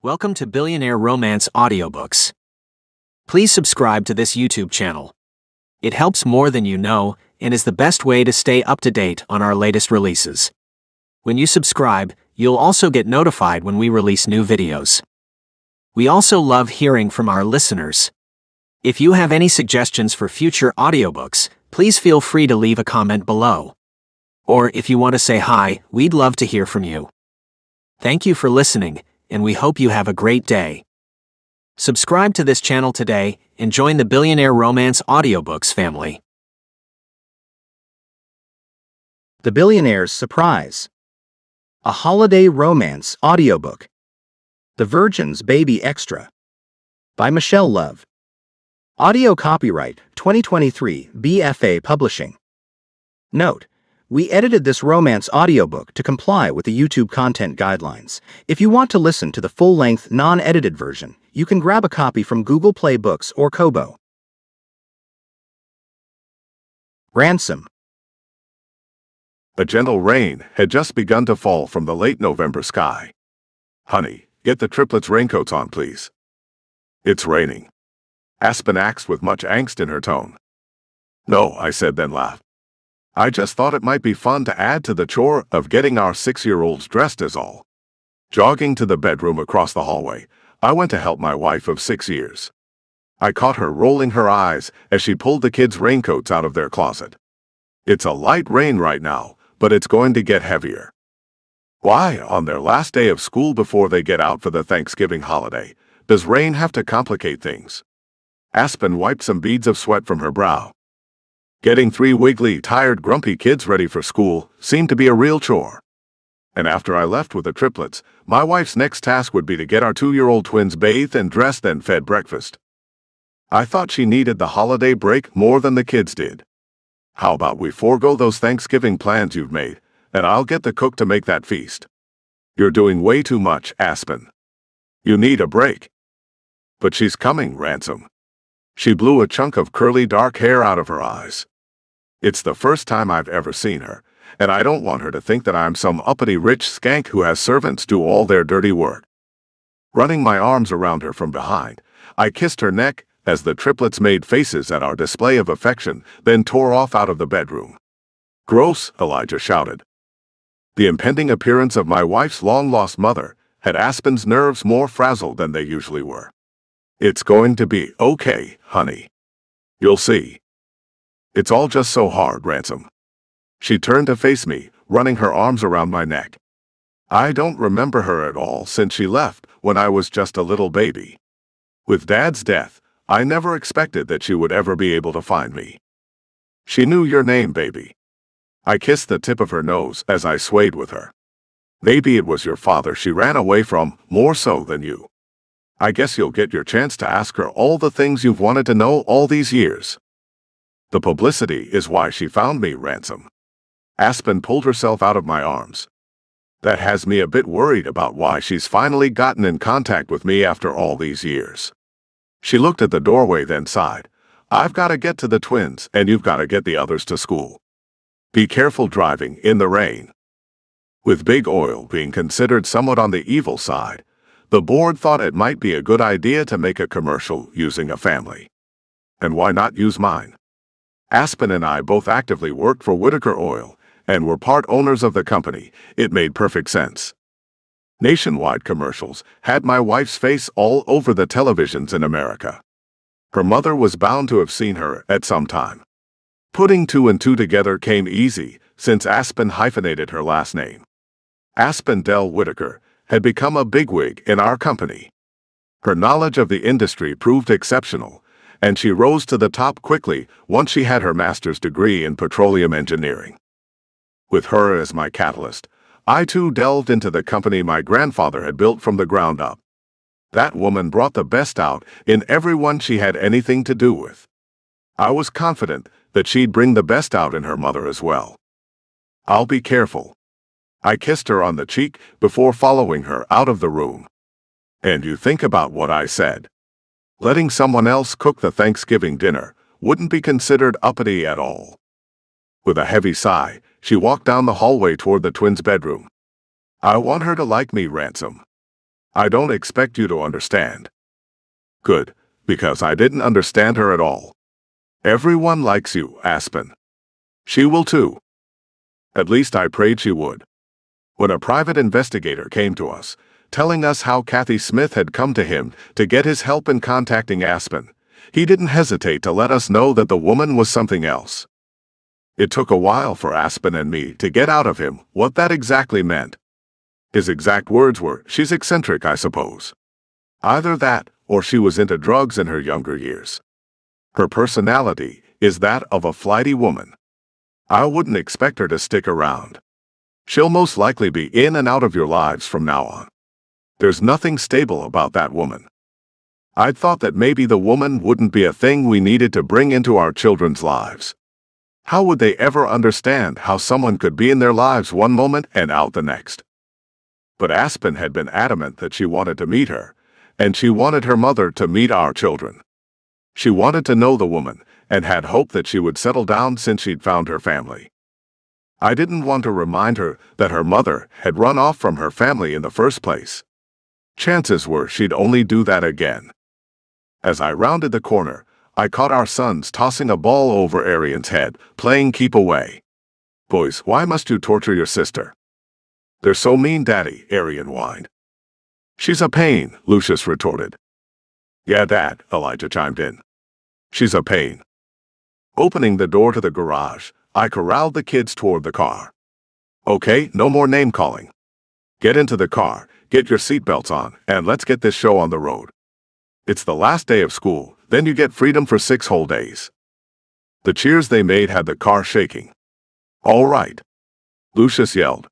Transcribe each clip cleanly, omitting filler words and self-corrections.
Welcome to Billionaire Romance Audiobooks. Please subscribe to this YouTube channel. It helps more than you know and is the best way to stay up to date on our latest releases. When you subscribe, you'll also get notified when we release new videos. We also love hearing from our listeners. If you have any suggestions for future audiobooks, please feel free to leave a comment below. Or if you want to say hi, we'd love to hear from you. Thank you for listening, and we hope you have a great day. Subscribe to this channel today and join the Billionaire Romance Audiobooks family. The Billionaire's Surprise. A Holiday Romance Audiobook. The Virgin's Baby Extra. By Michelle Love. Audio copyright 2023 BFA Publishing. Note: we edited this romance audiobook to comply with the YouTube content guidelines. If you want to listen to the full-length, non-edited version, you can grab a copy from Google Play Books or Kobo. Ransom. A gentle rain had just begun to fall from the late November sky. "Honey, get the triplets' raincoats on, please." "It's raining," Aspen asked with much angst in her tone. "No," I said, then laughed. "I just thought it might be fun to add to the chore of getting our 6-year-olds dressed is all." Jogging to the bedroom across the hallway, I went to help my wife of 6 years. I caught her rolling her eyes as she pulled the kids' raincoats out of their closet. "It's a light rain right now, but it's going to get heavier." "Why, on their last day of school before they get out for the Thanksgiving holiday, does rain have to complicate things?" Aspen wiped some beads of sweat from her brow. Getting 3 wiggly, tired, grumpy kids ready for school seemed to be a real chore. And after I left with the triplets, my wife's next task would be to get our 2-year-old twins bathed and dressed and fed breakfast. I thought she needed the holiday break more than the kids did. "How about we forego those Thanksgiving plans you've made, and I'll get the cook to make that feast." "You're doing way too much, Aspen. You need a break." "But she's coming, Ransom." She blew a chunk of curly dark hair out of her eyes. "It's the first time I've ever seen her, and I don't want her to think that I'm some uppity rich skank who has servants do all their dirty work." Running my arms around her from behind, I kissed her neck as the triplets made faces at our display of affection, then tore off out of the bedroom. "Gross," Elijah shouted. The impending appearance of my wife's long-lost mother had Aspen's nerves more frazzled than they usually were. "It's going to be okay, honey. You'll see. It's all just so hard, Ransom." She turned to face me, running her arms around my neck. "I don't remember her at all since she left when I was just a little baby. With Dad's death, I never expected that she would ever be able to find me." "She knew your name, baby." I kissed the tip of her nose as I swayed with her. "Maybe it was your father she ran away from, more so than you. I guess you'll get your chance to ask her all the things you've wanted to know all these years. The publicity is why she found me, Ransom." Aspen pulled herself out of my arms. "That has me a bit worried about why she's finally gotten in contact with me after all these years." She looked at the doorway, then sighed. "I've got to get to the twins, and you've got to get the others to school. Be careful driving in the rain." With big oil being considered somewhat on the evil side, the board thought it might be a good idea to make a commercial using a family. And why not use mine? Aspen and I both actively worked for Whitaker Oil and were part owners of the company. It made perfect sense. Nationwide commercials had my wife's face all over the televisions in America. Her mother was bound to have seen her at some time. Putting 2 and 2 together came easy, since Aspen hyphenated her last name. Aspen Dell Whitaker had become a bigwig in our company. Her knowledge of the industry proved exceptional, and she rose to the top quickly once she had her master's degree in petroleum engineering. With her as my catalyst, I too delved into the company my grandfather had built from the ground up. That woman brought the best out in everyone she had anything to do with. I was confident that she'd bring the best out in her mother as well. "I'll be careful." I kissed her on the cheek before following her out of the room. "And you think about what I said. Letting someone else cook the Thanksgiving dinner wouldn't be considered uppity at all." With a heavy sigh, she walked down the hallway toward the twins' bedroom. "I want her to like me, Ransom. I don't expect you to understand. Good, because I didn't understand her at all. Everyone likes you, Aspen. She will too. At least I prayed she would. When a private investigator came to us, telling us how Kathy Smith had come to him to get his help in contacting Aspen, he didn't hesitate to let us know that the woman was something else. It took a while for Aspen and me to get out of him what that exactly meant. His exact words were, "She's eccentric, I suppose." Either that, or she was into drugs in her younger years. Her personality is that of a flighty woman. I wouldn't expect her to stick around. She'll most likely be in and out of your lives from now on. There's nothing stable about that woman. I'd thought that maybe the woman wouldn't be a thing we needed to bring into our children's lives. How would they ever understand how someone could be in their lives one moment and out the next? But Aspen had been adamant that she wanted to meet her, and she wanted her mother to meet our children. She wanted to know the woman, and had hoped that she would settle down since she'd found her family. I didn't want to remind her that her mother had run off from her family in the first place. Chances were she'd only do that again. As I rounded the corner, I caught our sons tossing a ball over Arian's head, playing keep away. "Boys, why must you torture your sister?" "They're so mean, Daddy," Arian whined. "She's a pain," Lucius retorted. "Yeah, Dad," Elijah chimed in. "She's a pain." Opening the door to the garage, I corralled the kids toward the car. "Okay, no more name-calling. Get into the car, get your seatbelts on, and let's get this show on the road. It's the last day of school, then you get freedom for 6 whole days." The cheers they made had the car shaking. "All right," Lucius yelled.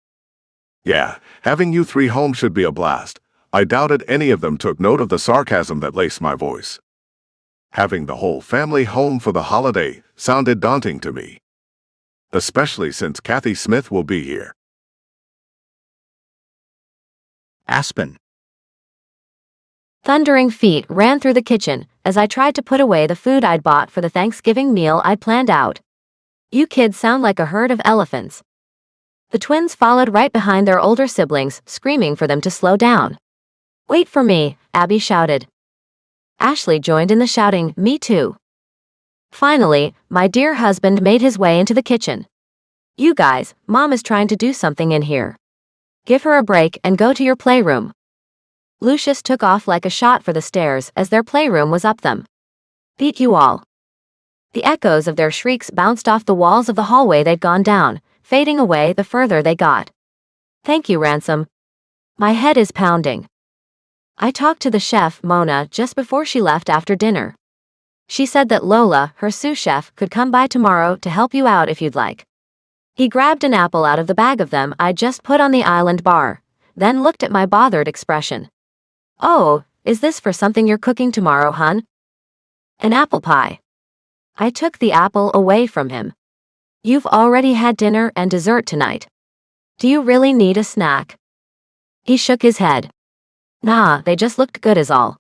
"Yeah, having you 3 home should be a blast." I doubted any of them took note of the sarcasm that laced my voice. Having the whole family home for the holiday sounded daunting to me, especially since Kathy Smith will be here. Aspen. Thundering feet ran through the kitchen as I tried to put away the food I'd bought for the Thanksgiving meal I'd planned out. "You kids sound like a herd of elephants." The twins followed right behind their older siblings, screaming for them to slow down. "Wait for me," Abby shouted. Ashley joined in the shouting, "Me too." Finally, my dear husband made his way into the kitchen. "You guys, Mom is trying to do something in here. Give her a break and go to your playroom." Lucius took off like a shot for the stairs as their playroom was up them. "Beat you all." The echoes of their shrieks bounced off the walls of the hallway they'd gone down, fading away the further they got. "Thank you, Ransom. My head is pounding." I talked to the chef, Mona, just before she left after dinner. She said that Lola, her sous chef, could come by tomorrow to help you out if you'd like. He grabbed an apple out of the bag of them I'd just put on the island bar, then looked at my bothered expression. "Oh, is this for something you're cooking tomorrow, hun?" "An apple pie." I took the apple away from him. "You've already had dinner and dessert tonight. Do you really need a snack?" He shook his head. "Nah, they just looked good is all."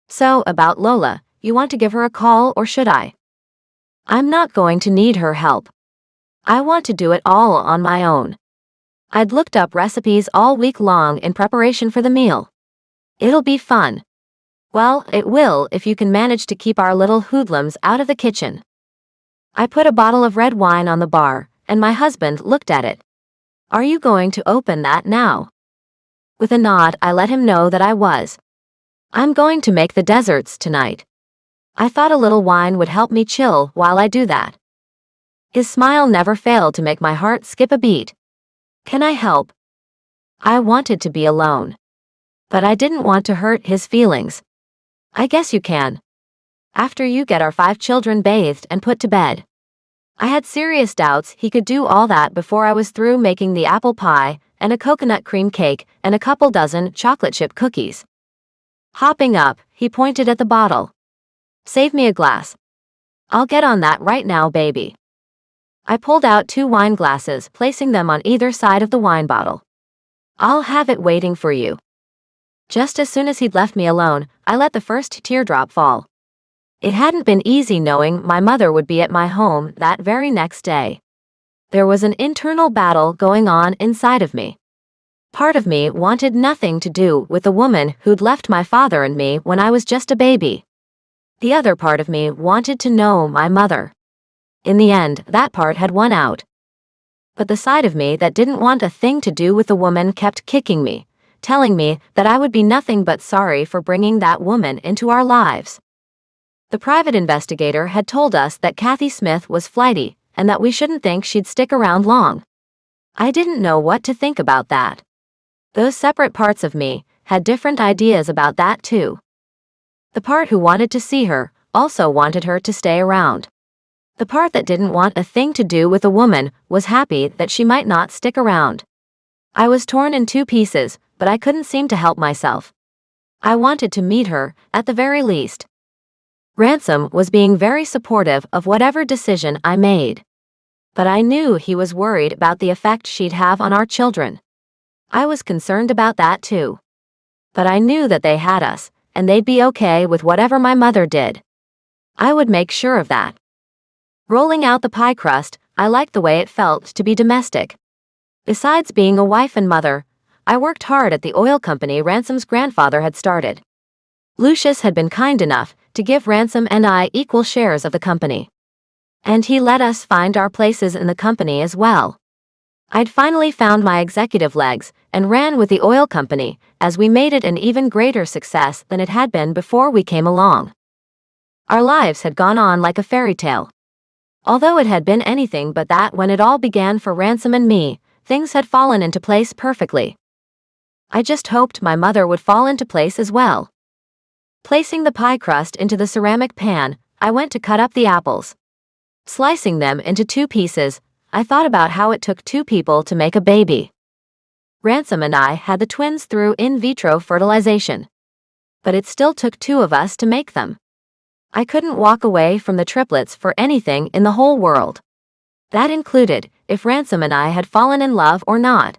"So, about Lola, you want to give her a call or should I?" "I'm not going to need her help. I want to do it all on my own." I'd looked up recipes all week long in preparation for the meal. It'll be fun. Well, it will if you can manage to keep our little hoodlums out of the kitchen. I put a bottle of red wine on the bar, and my husband looked at it. "Are you going to open that now?" With a nod, I let him know that I was. "I'm going to make the desserts tonight. I thought a little wine would help me chill while I do that." His smile never failed to make my heart skip a beat. "Can I help?" I wanted to be alone, but I didn't want to hurt his feelings. "I guess you can. After you get our 5 children bathed and put to bed." I had serious doubts he could do all that before I was through making the apple pie and a coconut cream cake and a couple dozen chocolate chip cookies. Hopping up, he pointed at the bottle. "Save me a glass." "I'll get on that right now, baby." I pulled out 2 wine glasses, placing them on either side of the wine bottle. "I'll have it waiting for you." Just as soon as he'd left me alone, I let the first teardrop fall. It hadn't been easy knowing my mother would be at my home that very next day. There was an internal battle going on inside of me. Part of me wanted nothing to do with the woman who'd left my father and me when I was just a baby. The other part of me wanted to know my mother. In the end, that part had won out. But the side of me that didn't want a thing to do with the woman kept kicking me, telling me that I would be nothing but sorry for bringing that woman into our lives. The private investigator had told us that Kathy Smith was flighty and that we shouldn't think she'd stick around long. I didn't know what to think about that. Those separate parts of me had different ideas about that too. The part who wanted to see her also wanted her to stay around. The part that didn't want a thing to do with a woman was happy that she might not stick around. I was torn in two pieces, but I couldn't seem to help myself. I wanted to meet her, at the very least. Ransom was being very supportive of whatever decision I made. But I knew he was worried about the effect she'd have on our children. I was concerned about that too. But I knew that they had us, and they'd be okay with whatever my mother did. I would make sure of that. Rolling out the pie crust, I liked the way it felt to be domestic. Besides being a wife and mother, I worked hard at the oil company Ransom's grandfather had started. Lucius had been kind enough to give Ransom and I equal shares of the company. And he let us find our places in the company as well. I'd finally found my executive legs and ran with the oil company as we made it an even greater success than it had been before we came along. Our lives had gone on like a fairy tale. Although it had been anything but that when it all began for Ransom and me, things had fallen into place perfectly. I just hoped my mother would fall into place as well. Placing the pie crust into the ceramic pan, I went to cut up the apples. Slicing them into two pieces, I thought about how it took two people to make a baby. Ransom and I had the twins through in vitro fertilization. But it still took two of us to make them. I couldn't walk away from the triplets for anything in the whole world. That included if Ransom and I had fallen in love or not.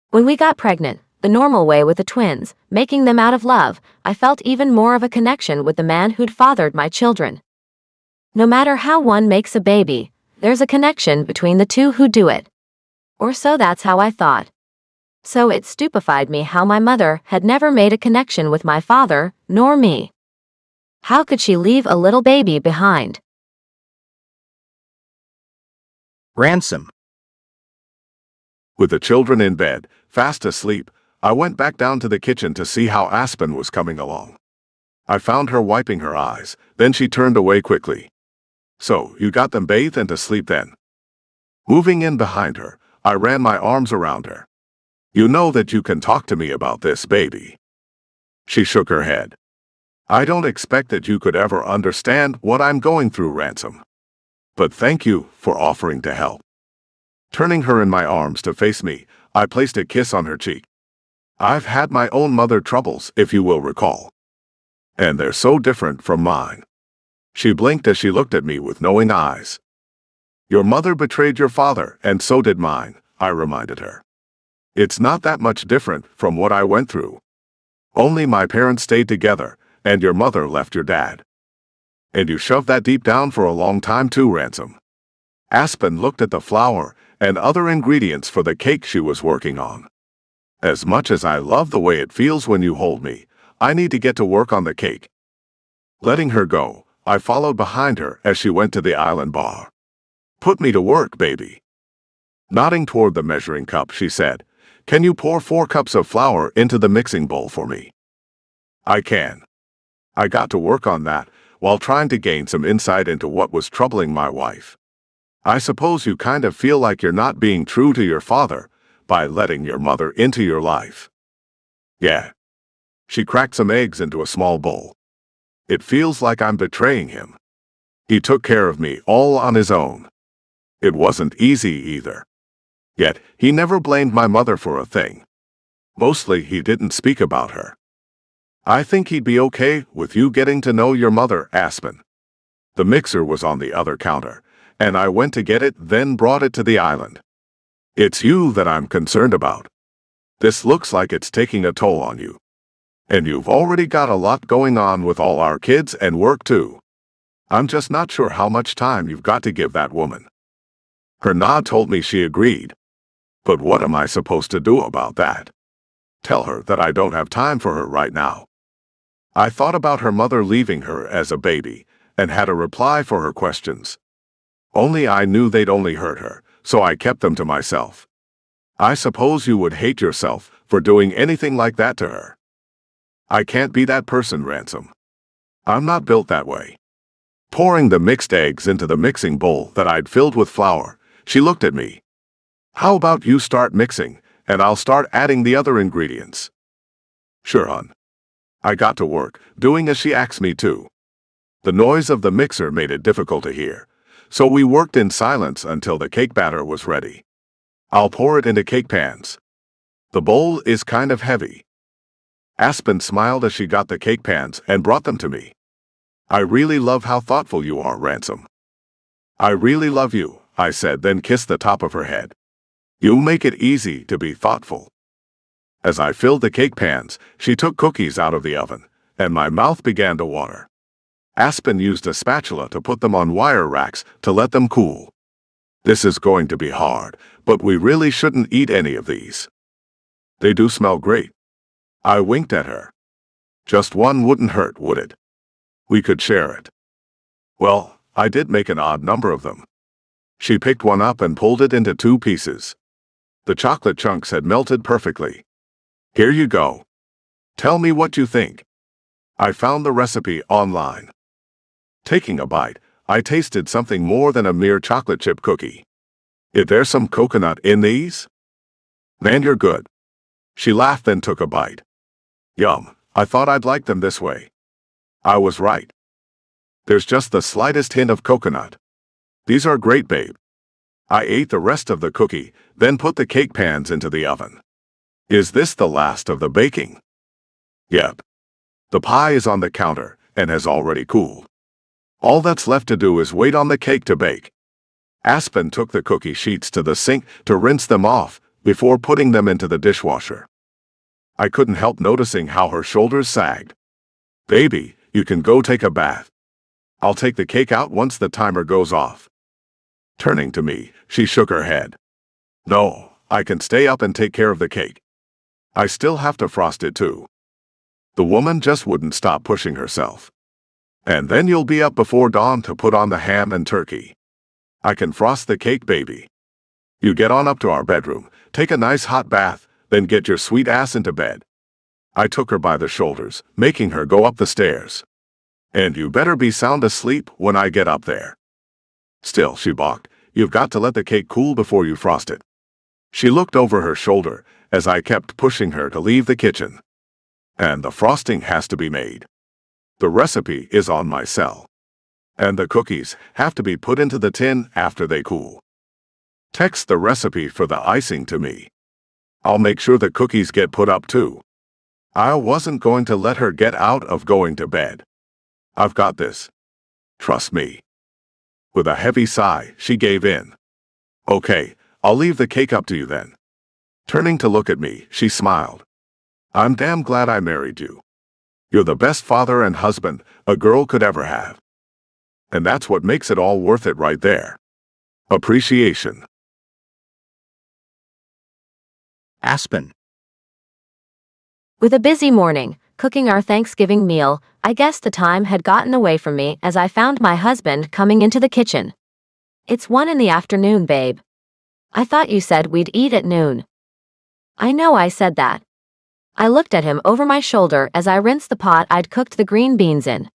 When we got pregnant, the normal way with the twins, making them out of love, I felt even more of a connection with the man who'd fathered my children. No matter how one makes a baby, there's a connection between the two who do it. Or so that's how I thought. So it stupefied me how my mother had never made a connection with my father, nor me. How could she leave a little baby behind? Ransom. With the children in bed, fast asleep, I went back down to the kitchen to see how Aspen was coming along. I found her wiping her eyes, then she turned away quickly. So, you got them bathed and to sleep then? Moving in behind her, I ran my arms around her. You know that you can talk to me about this, baby. She shook her head. I don't expect that you could ever understand what I'm going through, Ransom. But thank you for offering to help. Turning her in my arms to face me, I placed a kiss on her cheek. I've had my own mother troubles, if you will recall. And they're so different from mine. She blinked as she looked at me with knowing eyes. Your mother betrayed your father, and so did mine, I reminded her. It's not that much different from what I went through. Only my parents stayed together, and your mother left your dad. And you shoved that deep down for a long time too, Ransom. Aspen looked at the flour and other ingredients for the cake she was working on. As much as I love the way it feels when you hold me, I need to get to work on the cake. Letting her go, I followed behind her as she went to the island bar. Put me to work, baby. Nodding toward the measuring cup, she said, Can you pour 4 cups of flour into the mixing bowl for me? I can. I got to work on that while trying to gain some insight into what was troubling my wife. I suppose you kind of feel like you're not being true to your father by letting your mother into your life. Yeah. She cracked some eggs into a small bowl. It feels like I'm betraying him. He took care of me all on his own. It wasn't easy either. Yet, he never blamed my mother for a thing. Mostly, he didn't speak about her. I think he'd be okay with you getting to know your mother, Aspen. The mixer was on the other counter, and I went to get it, then brought it to the island. It's you that I'm concerned about. This looks like it's taking a toll on you. And you've already got a lot going on with all our kids and work too. I'm just not sure how much time you've got to give that woman. Her nod told me she agreed. But what am I supposed to do about that? Tell her that I don't have time for her right now. I thought about her mother leaving her as a baby and had a reply for her questions. Only I knew they'd only hurt her, so I kept them to myself. I suppose you would hate yourself for doing anything like that to her. I can't be that person, Ransom. I'm not built that way. Pouring the mixed eggs into the mixing bowl that I'd filled with flour, she looked at me. How about you start mixing, and I'll start adding the other ingredients? Sure, hon. I got to work, doing as she asked me to. The noise of the mixer made it difficult to hear, so we worked in silence until the cake batter was ready. I'll pour it into cake pans. The bowl is kind of heavy. Aspen smiled as she got the cake pans and brought them to me. I really love how thoughtful you are, Ransom. I really love you, I said, then kissed the top of her head. You make it easy to be thoughtful. As I filled the cake pans, she took cookies out of the oven, and my mouth began to water. Aspen used a spatula to put them on wire racks to let them cool. This is going to be hard, but we really shouldn't eat any of these. They do smell great. I winked at her. Just one wouldn't hurt, would it? We could share it. Well, I did make an odd number of them. She picked one up and pulled it into 2 pieces. The chocolate chunks had melted perfectly. Here you go. Tell me what you think. I found the recipe online. Taking a bite, I tasted something more than a mere chocolate chip cookie. Is there some coconut in these? Man, you're good. She laughed and took a bite. Yum, I thought I'd like them this way. I was right. There's just the slightest hint of coconut. These are great, babe. I ate the rest of the cookie, then put the cake pans into the oven. Is this the last of the baking? Yep. The pie is on the counter and has already cooled. All that's left to do is wait on the cake to bake. Aspen took the cookie sheets to the sink to rinse them off before putting them into the dishwasher. I couldn't help noticing how her shoulders sagged. Baby, you can go take a bath. I'll take the cake out once the timer goes off. Turning to me, she shook her head. No, I can stay up and take care of the cake. I still have to frost it too. The woman just wouldn't stop pushing herself. And then you'll be up before dawn to put on the ham and turkey. I can frost the cake, baby. You get on up to our bedroom, take a nice hot bath, then get your sweet ass into bed. I took her by the shoulders, making her go up the stairs. And you better be sound asleep when I get up there. Still, she balked, you've got to let the cake cool before you frost it. She looked over her shoulder as I kept pushing her to leave the kitchen. And the frosting has to be made. The recipe is on my cell. And the cookies have to be put into the tin after they cool. Text the recipe for the icing to me. I'll make sure the cookies get put up too. I wasn't going to let her get out of going to bed. I've got this. Trust me. With a heavy sigh, she gave in. Okay, I'll leave the cake up to you then. Turning to look at me, she smiled. I'm damn glad I married you. You're the best father and husband a girl could ever have. And that's what makes it all worth it right there. Appreciation. Aspen. With a busy morning, cooking our Thanksgiving meal, I guess the time had gotten away from me as I found my husband coming into the kitchen. It's 1 in the afternoon, babe. I thought you said we'd eat at noon. I know I said that. I looked at him over my shoulder as I rinsed the pot I'd cooked the green beans in.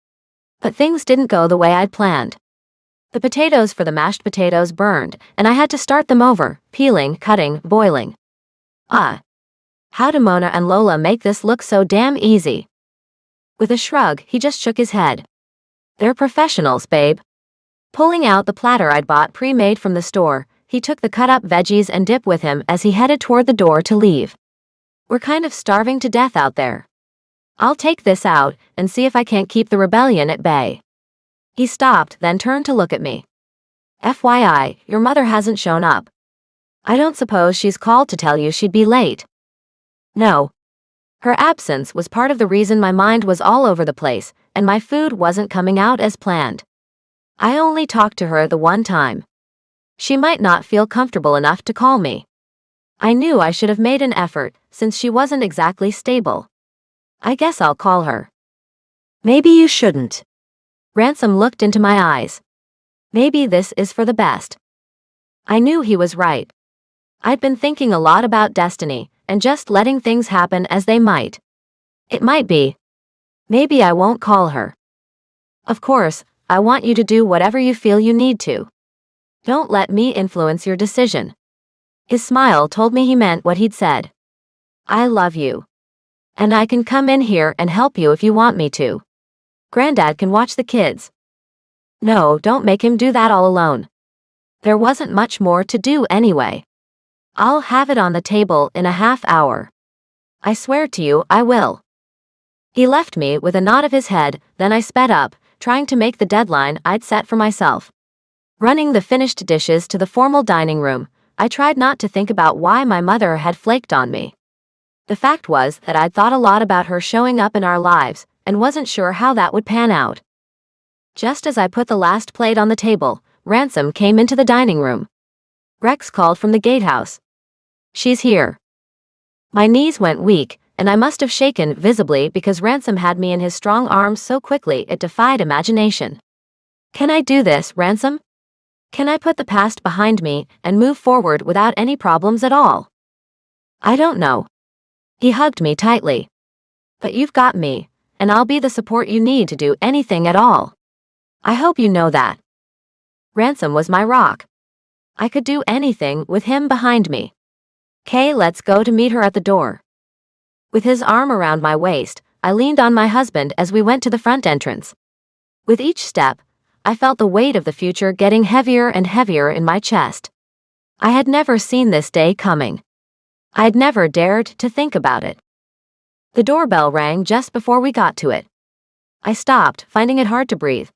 But things didn't go the way I'd planned. The potatoes for the mashed potatoes burned, and I had to start them over, peeling, cutting, boiling. How do Mona and Lola make this look so damn easy? With a shrug, he just shook his head. They're professionals, babe. Pulling out the platter I'd bought pre-made from the store, he took the cut-up veggies and dip with him as he headed toward the door to leave. We're kind of starving to death out there. I'll take this out and see if I can't keep the rebellion at bay. He stopped, then turned to look at me. FYI, your mother hasn't shown up. I don't suppose she's called to tell you she'd be late. No. Her absence was part of the reason my mind was all over the place, and my food wasn't coming out as planned. I only talked to her the one time. She might not feel comfortable enough to call me. I knew I should have made an effort, since she wasn't exactly stable. I guess I'll call her. Maybe you shouldn't. Ransom looked into my eyes. Maybe this is for the best. I knew he was right. I'd been thinking a lot about destiny, and just letting things happen as they might. It might be. Maybe I won't call her. Of course, I want you to do whatever you feel you need to. Don't let me influence your decision. His smile told me he meant what he'd said. I love you. And I can come in here and help you if you want me to. Granddad can watch the kids. No, don't make him do that all alone. There wasn't much more to do anyway. I'll have it on the table in a half hour. I swear to you, I will. He left me with a nod of his head, then I sped up, trying to make the deadline I'd set for myself. Running the finished dishes to the formal dining room, I tried not to think about why my mother had flaked on me. The fact was that I'd thought a lot about her showing up in our lives, and wasn't sure how that would pan out. Just as I put the last plate on the table, Ransom came into the dining room. Rex called from the gatehouse. She's here. My knees went weak, and I must have shaken visibly because Ransom had me in his strong arms so quickly it defied imagination. Can I do this, Ransom? Can I put the past behind me and move forward without any problems at all? I don't know. He hugged me tightly. But you've got me, and I'll be the support you need to do anything at all. I hope you know that. Ransom was my rock. I could do anything with him behind me. Kay, let's go to meet her at the door. With his arm around my waist, I leaned on my husband as we went to the front entrance. With each step, I felt the weight of the future getting heavier and heavier in my chest. I had never seen this day coming. I'd never dared to think about it. The doorbell rang just before we got to it. I stopped, finding it hard to breathe.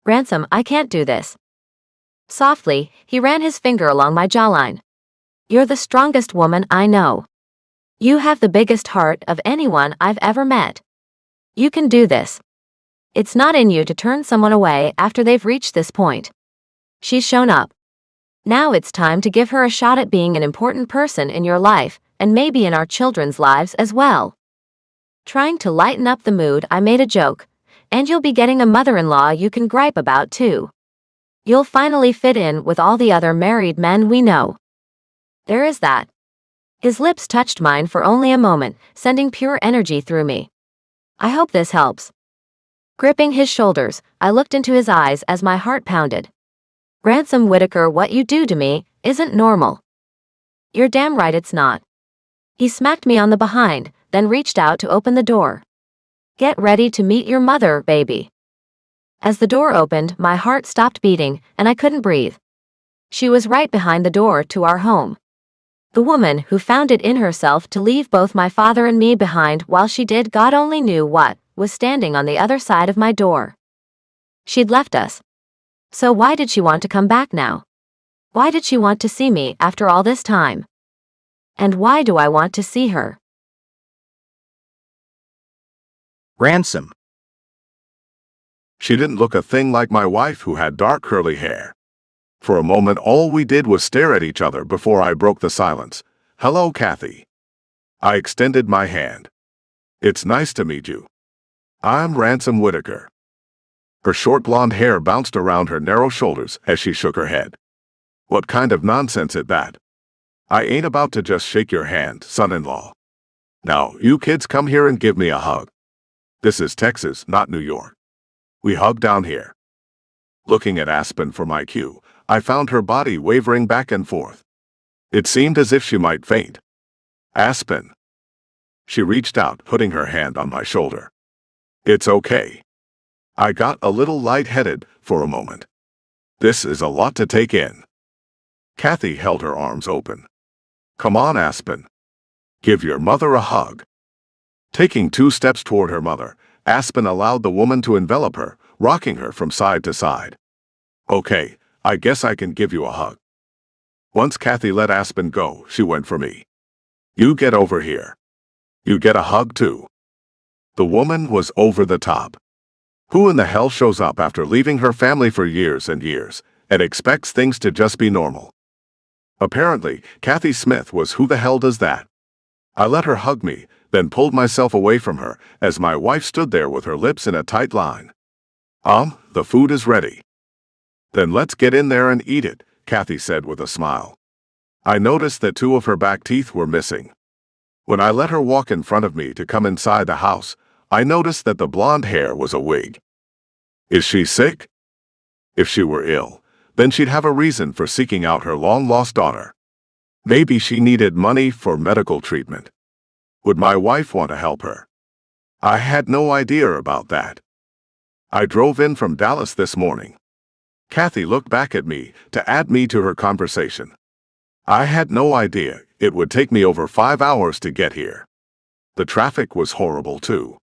Ransom, I can't do this. Softly, he ran his finger along my jawline. You're the strongest woman I know. You have the biggest heart of anyone I've ever met. You can do this. It's not in you to turn someone away after they've reached this point. She's shown up. Now it's time to give her a shot at being an important person in your life, and maybe in our children's lives as well. Trying to lighten up the mood, I made a joke. And you'll be getting a mother-in-law you can gripe about too. You'll finally fit in with all the other married men we know. There is that. His lips touched mine for only a moment, sending pure energy through me. I hope this helps. Gripping his shoulders, I looked into his eyes as my heart pounded. Ransom Whitaker, what you do to me isn't normal. You're damn right it's not. He smacked me on the behind, then reached out to open the door. Get ready to meet your mother, baby. As the door opened, my heart stopped beating, and I couldn't breathe. She was right behind the door to our home. The woman who found it in herself to leave both my father and me behind while she did God only knew what, was standing on the other side of my door. She'd left us. So why did she want to come back now? Why did she want to see me after all this time? And why do I want to see her? Ransom. She didn't look a thing like my wife who had dark curly hair. For a moment all we did was stare at each other before I broke the silence. Hello, Kathy. I extended my hand. It's nice to meet you. I'm Ransom Whitaker. Her short blonde hair bounced around her narrow shoulders as she shook her head. What kind of nonsense is that? I ain't about to just shake your hand, son-in-law. Now, you kids come here and give me a hug. This is Texas, not New York. We hug down here. Looking at Aspen for my cue, I found her body wavering back and forth. It seemed as if she might faint. Aspen. She reached out, putting her hand on my shoulder. It's okay. I got a little lightheaded for a moment. This is a lot to take in. Kathy held her arms open. Come on, Aspen. Give your mother a hug. Taking 2 steps toward her mother, Aspen allowed the woman to envelop her, rocking her from side to side. Okay, I guess I can give you a hug. Once Kathy let Aspen go, she went for me. You get over here. You get a hug too. The woman was over the top. Who in the hell shows up after leaving her family for years and years, and expects things to just be normal? Apparently, Kathy Smith was who the hell does that? I let her hug me, then pulled myself away from her as my wife stood there with her lips in a tight line. The food is ready. Then let's get in there and eat it, Kathy said with a smile. I noticed that 2 of her back teeth were missing. When I let her walk in front of me to come inside the house, I noticed that the blonde hair was a wig. Is she sick? If she were ill, then she'd have a reason for seeking out her long-lost daughter. Maybe she needed money for medical treatment. Would my wife want to help her? I had no idea about that. I drove in from Dallas this morning. Kathy looked back at me to add me to her conversation. I had no idea it would take me over 5 hours to get here. The traffic was horrible too.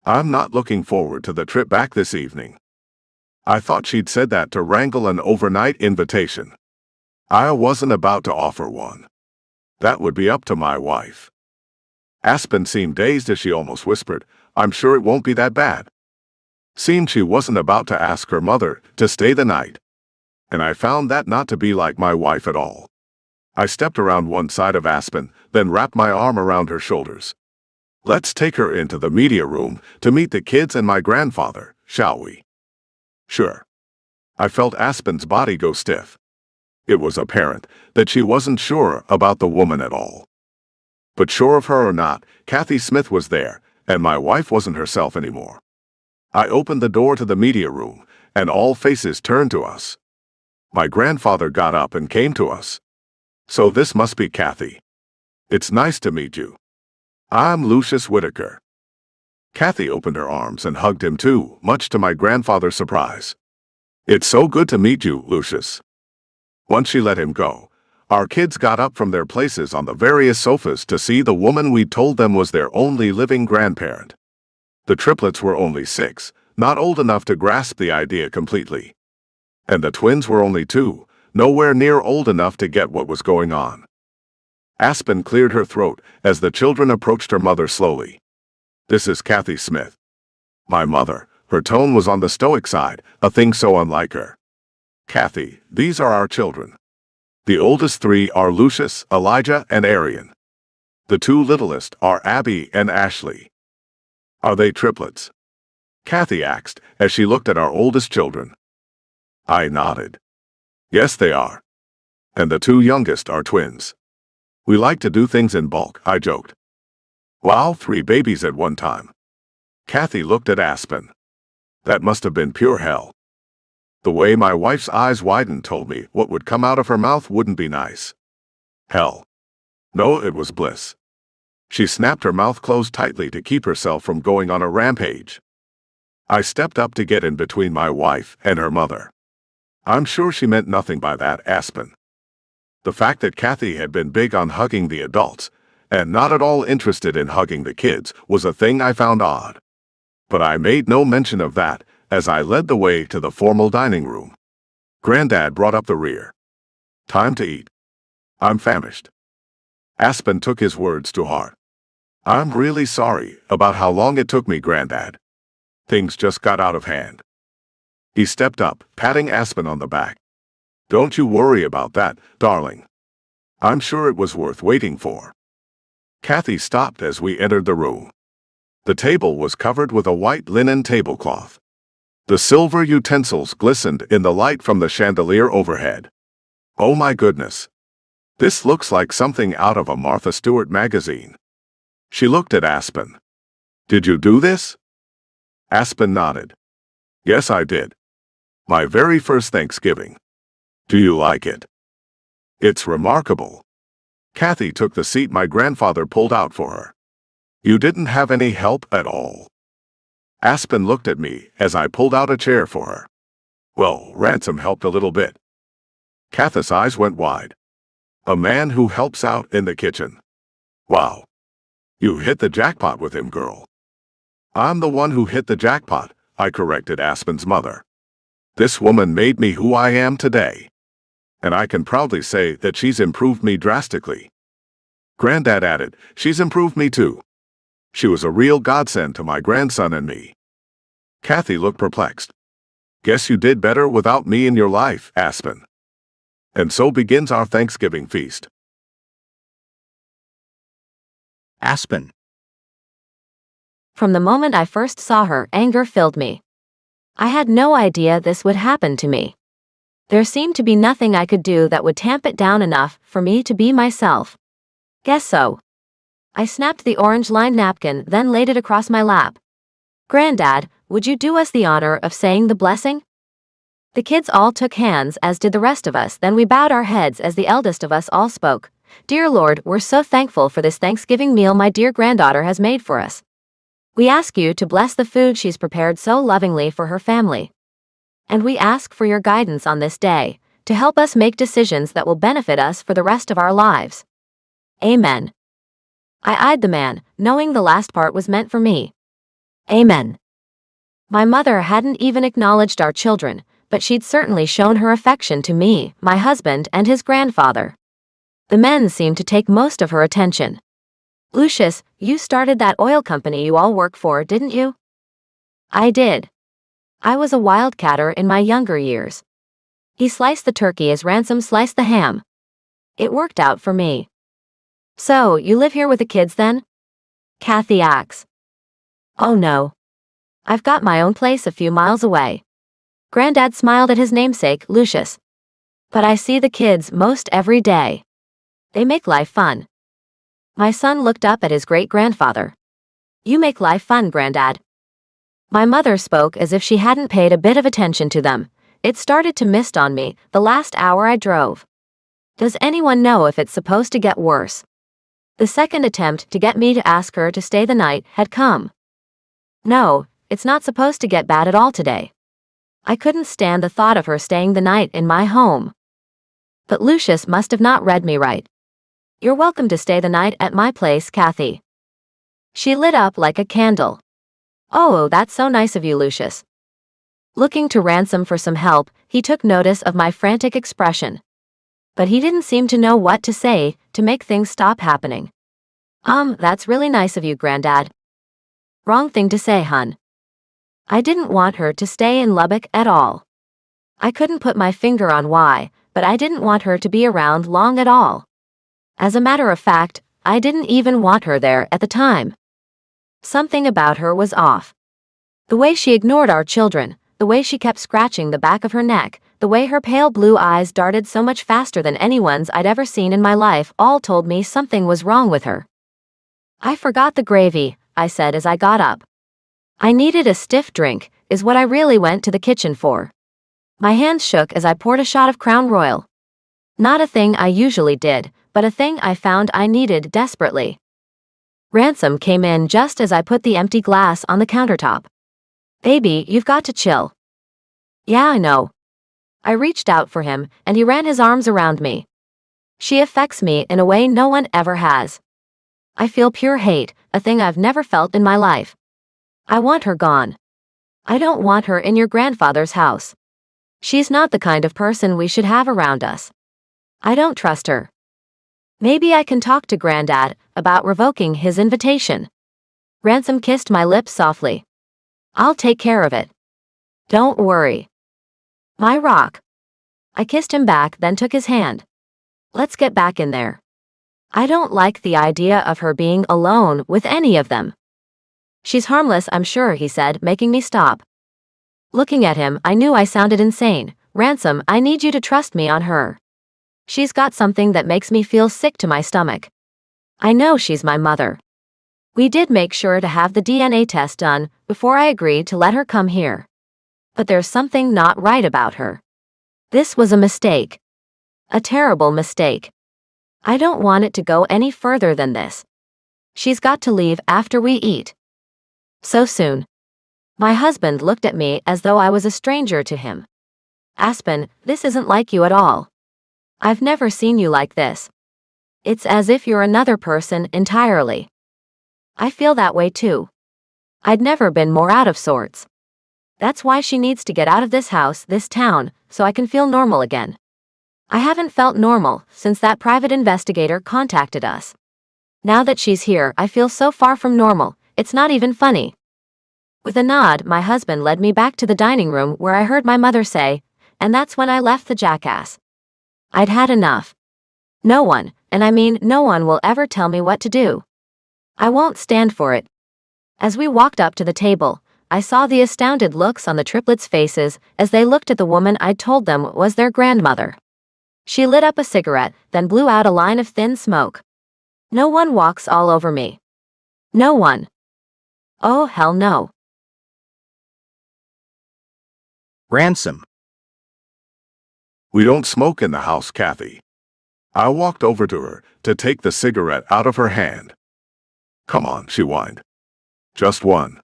I'm not looking forward to the trip back this evening. I thought she'd said that to wrangle an overnight invitation. I wasn't about to offer one. That would be up to my wife. Aspen seemed dazed as she almost whispered, I'm sure it won't be that bad. Seemed she wasn't about to ask her mother to stay the night. And I found that not to be like my wife at all. I stepped around one side of Aspen, then wrapped my arm around her shoulders. Let's take her into the media room to meet the kids and my grandfather, shall we? Sure. I felt Aspen's body go stiff. It was apparent that she wasn't sure about the woman at all. But sure of her or not, Kathy Smith was there, and my wife wasn't herself anymore. I opened the door to the media room, and all faces turned to us. My grandfather got up and came to us. So this must be Kathy. It's nice to meet you. I'm Lucius Whitaker. Kathy opened her arms and hugged him too, much to my grandfather's surprise. It's so good to meet you, Lucius. Once she let him go, our kids got up from their places on the various sofas to see the woman we told them was their only living grandparent. The triplets were only 6, not old enough to grasp the idea completely. And the twins were only 2, nowhere near old enough to get what was going on. Aspen cleared her throat as the children approached her mother slowly. This is Kathy Smith. My mother. Her tone was on the stoic side, a thing so unlike her. Kathy, these are our children. The oldest 3 are Lucius, Elijah, and Arian. The 2 littlest are Abby and Ashley. Are they triplets? Kathy asked as she looked at our oldest children. I nodded. Yes, they are. And the 2 youngest are twins. We like to do things in bulk, I joked. Wow, 3 babies at one time. Kathy looked at Aspen. That must have been pure hell. The way my wife's eyes widened told me what would come out of her mouth wouldn't be nice. Hell. No, it was bliss. She snapped her mouth closed tightly to keep herself from going on a rampage. I stepped up to get in between my wife and her mother. I'm sure she meant nothing by that, Aspen. The fact that Kathy had been big on hugging the adults, and not at all interested in hugging the kids, was a thing I found odd. But I made no mention of that as I led the way to the formal dining room. Granddad brought up the rear. Time to eat. I'm famished. Aspen took his words to heart. I'm really sorry about how long it took me, Granddad. Things just got out of hand. He stepped up, patting Aspen on the back. Don't you worry about that, darling. I'm sure it was worth waiting for. Kathy stopped as we entered the room. The table was covered with a white linen tablecloth. The silver utensils glistened in the light from the chandelier overhead. Oh my goodness. This looks like something out of a Martha Stewart magazine. She looked at Aspen. Did you do this? Aspen nodded. Yes, I did. My very first Thanksgiving. Do you like it? It's remarkable. Kathy took the seat my grandfather pulled out for her. You didn't have any help at all. Aspen looked at me as I pulled out a chair for her. Well, Ransom helped a little bit. Kathy's eyes went wide. A man who helps out in the kitchen. Wow. You hit the jackpot with him, girl. I'm the one who hit the jackpot, I corrected Aspen's mother. This woman made me who I am today. And I can proudly say that she's improved me drastically. Granddad added, she's improved me too. She was a real godsend to my grandson and me. Kathy looked perplexed. Guess you did better without me in your life, Aspen. And so begins our Thanksgiving feast. Aspen. From the moment I first saw her, anger filled me. I had no idea this would happen to me. There seemed to be nothing I could do that would tamp it down enough for me to be myself. Guess so. I snapped the orange-lined napkin, then laid it across my lap. Granddad, would you do us the honor of saying the blessing? The kids all took hands, as did the rest of us, then we bowed our heads as the eldest of us all spoke. Dear Lord, we're so thankful for this Thanksgiving meal my dear granddaughter has made for us. We ask you to bless the food she's prepared so lovingly for her family. And we ask for your guidance on this day, to help us make decisions that will benefit us for the rest of our lives. Amen. I eyed the man, knowing the last part was meant for me. Amen. My mother hadn't even acknowledged our children, but she'd certainly shown her affection to me, my husband, and his grandfather. The men seemed to take most of her attention. Lucius, you started that oil company you all work for, didn't you? I did. I was a wildcatter in my younger years. He sliced the turkey as Ransom sliced the ham. It worked out for me. So, you live here with the kids then? Kathy asks. Oh no. I've got my own place a few miles away. Granddad smiled at his namesake, Lucius. But I see the kids most every day. They make life fun. My son looked up at his great-grandfather. You make life fun, Granddad. My mother spoke as if she hadn't paid a bit of attention to them. It started to mist on me, the last hour I drove. Does anyone know if it's supposed to get worse? The second attempt to get me to ask her to stay the night had come. No, it's not supposed to get bad at all today. I couldn't stand the thought of her staying the night in my home. But Lucius must have not read me right. You're welcome to stay the night at my place, Kathy. She lit up like a candle. Oh, that's so nice of you, Lucius. Looking to Ransom for some help, he took notice of my frantic expression. But he didn't seem to know what to say to make things stop happening. That's really nice of you, Granddad. Wrong thing to say, hun. I didn't want her to stay in Lubbock at all. I couldn't put my finger on why, but I didn't want her to be around long at all. As a matter of fact, I didn't even want her there at the time. Something about her was off. The way she ignored our children, the way she kept scratching the back of her neck, the way her pale blue eyes darted so much faster than anyone's I'd ever seen in my life, all told me something was wrong with her. I forgot the gravy, I said as I got up. I needed a stiff drink, is what I really went to the kitchen for. My hands shook as I poured a shot of Crown Royal. Not a thing I usually did, but a thing I found I needed desperately. Ransom came in just as I put the empty glass on the countertop. Baby, you've got to chill. Yeah, I know. I reached out for him, and he ran his arms around me. She affects me in a way no one ever has. I feel pure hate, a thing I've never felt in my life. I want her gone. I don't want her in your grandfather's house. She's not the kind of person we should have around us. I don't trust her. Maybe I can talk to Granddad about revoking his invitation. Ransom kissed my lips softly. I'll take care of it. Don't worry. My rock. I kissed him back, then took his hand. Let's get back in there. I don't like the idea of her being alone with any of them. She's harmless, I'm sure, he said, making me stop. Looking at him, I knew I sounded insane. Ransom, I need you to trust me on her. She's got something that makes me feel sick to my stomach. I know she's my mother. We did make sure to have the DNA test done before I agreed to let her come here. But there's something not right about her. This was a mistake. A terrible mistake. I don't want it to go any further than this. She's got to leave after we eat. So soon. My husband looked at me as though I was a stranger to him. Aspen, this isn't like you at all. I've never seen you like this. It's as if you're another person entirely. I feel that way too. I'd never been more out of sorts. That's why she needs to get out of this house, this town, so I can feel normal again. I haven't felt normal since that private investigator contacted us. Now that she's here, I feel so far from normal, it's not even funny. With a nod, my husband led me back to the dining room where I heard my mother say, and that's when I left the jackass. I'd had enough. No one, and I mean no one, will ever tell me what to do. I won't stand for it. As we walked up to the table, I saw the astounded looks on the triplets' faces as they looked at the woman I'd told them was their grandmother. She lit up a cigarette, then blew out a line of thin smoke. No one walks all over me. No one. Oh, hell no. Ransom. We don't smoke in the house, Kathy. I walked over to her to take the cigarette out of her hand. Come on, she whined. Just one.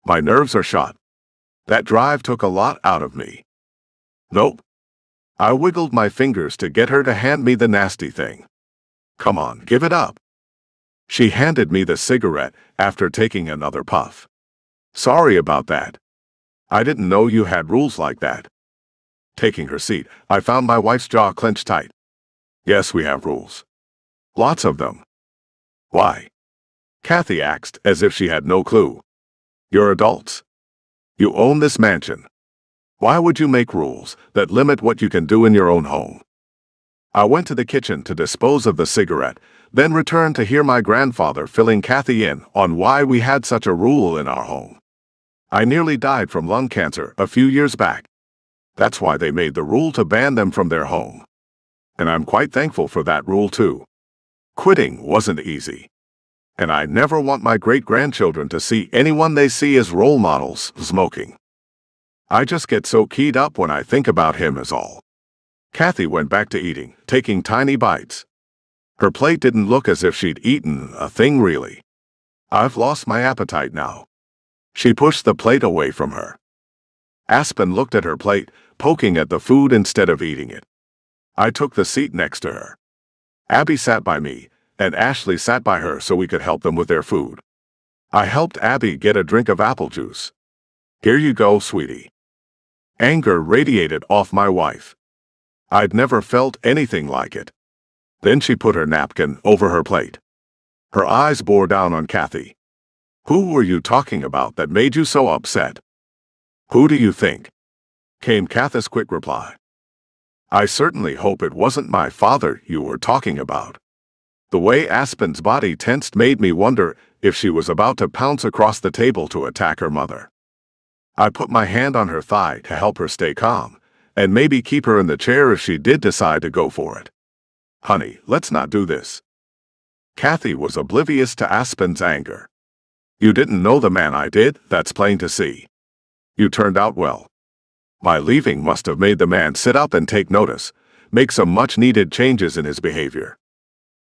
My nerves are shot. That drive took a lot out of me. Nope. I wiggled my fingers to get her to hand me the nasty thing. Come on, give it up. She handed me the cigarette after taking another puff. Sorry about that. I didn't know you had rules like that. Taking her seat, I found my wife's jaw clenched tight. Yes, we have rules. Lots of them. Why? Kathy asked as if she had no clue. You're adults. You own this mansion. Why would you make rules that limit what you can do in your own home? I went to the kitchen to dispose of the cigarette, then returned to hear my grandfather filling Kathy in on why we had such a rule in our home. I nearly died from lung cancer a few years back. That's why they made the rule to ban them from their home. And I'm quite thankful for that rule too. Quitting wasn't easy. And I never want my great-grandchildren to see anyone they see as role models smoking. I just get so keyed up when I think about him is all. Kathy went back to eating, taking tiny bites. Her plate didn't look as if she'd eaten a thing really. I've lost my appetite now. She pushed the plate away from her. Aspen looked at her plate, poking at the food instead of eating it. I took the seat next to her. Abby sat by me, and Ashley sat by her so we could help them with their food. I helped Abby get a drink of apple juice. Here you go, sweetie. Anger radiated off my wife. I'd never felt anything like it. Then she put her napkin over her plate. Her eyes bore down on Kathy. Who were you talking about that made you so upset? Who do you think? Came Kathy's quick reply. I certainly hope it wasn't my father you were talking about. The way Aspen's body tensed made me wonder if she was about to pounce across the table to attack her mother. I put my hand on her thigh to help her stay calm, and maybe keep her in the chair if she did decide to go for it. Honey, let's not do this. Kathy was oblivious to Aspen's anger. You didn't know the man I did, that's plain to see. You turned out well. My leaving must have made the man sit up and take notice, make some much-needed changes in his behavior.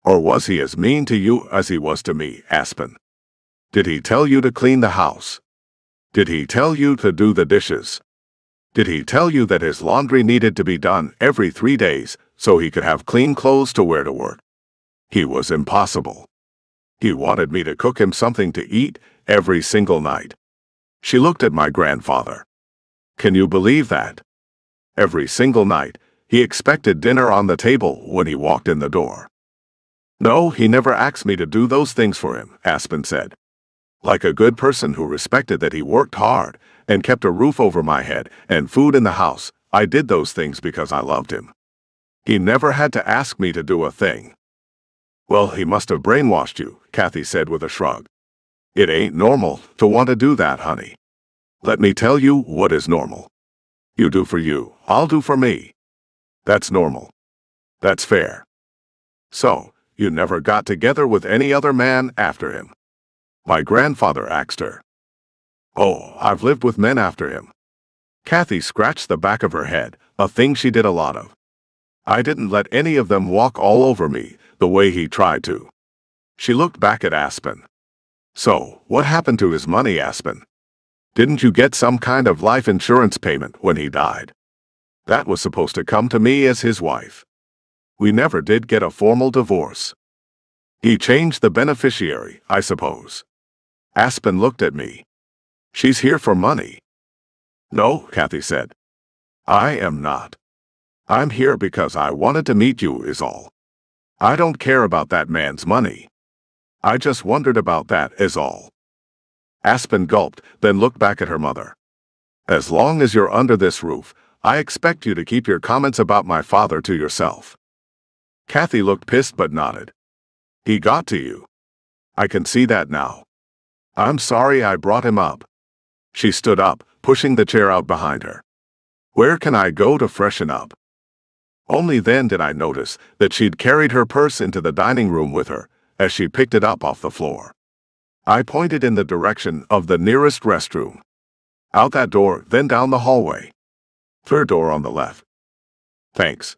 Or was he as mean to you as he was to me, Aspen? Did he tell you to clean the house? Did he tell you to do the dishes? Did he tell you that his laundry needed to be done every 3 days so he could have clean clothes to wear to work? He was impossible. He wanted me to cook him something to eat every single night. She looked at my grandfather. Can you believe that? Every single night, he expected dinner on the table when he walked in the door. No, he never asked me to do those things for him, Aspen said. Like a good person who respected that he worked hard and kept a roof over my head and food in the house, I did those things because I loved him. He never had to ask me to do a thing. Well, he must have brainwashed you, Kathy said with a shrug. It ain't normal to want to do that, honey. Let me tell you what is normal. You do for you, I'll do for me. That's normal. That's fair. So, you never got together with any other man after him? My grandfather asked her. Oh, I've lived with men after him. Kathy scratched the back of her head, a thing she did a lot of. I didn't let any of them walk all over me the way he tried to. She looked back at Aspen. So, what happened to his money, Aspen? Didn't you get some kind of life insurance payment when he died? That was supposed to come to me as his wife. We never did get a formal divorce. He changed the beneficiary, I suppose. Aspen looked at me. She's here for money. No, Kathy said. I am not. I'm here because I wanted to meet you is all. I don't care about that man's money. I just wondered about that is all. Aspen gulped, then looked back at her mother. As long as you're under this roof, I expect you to keep your comments about my father to yourself. Kathy looked pissed but nodded. He got to you. I can see that now. I'm sorry I brought him up. She stood up, pushing the chair out behind her. Where can I go to freshen up? Only then did I notice that she'd carried her purse into the dining room with her, as she picked it up off the floor. I pointed in the direction of the nearest restroom. Out that door, then down the hallway. Third door on the left. Thanks.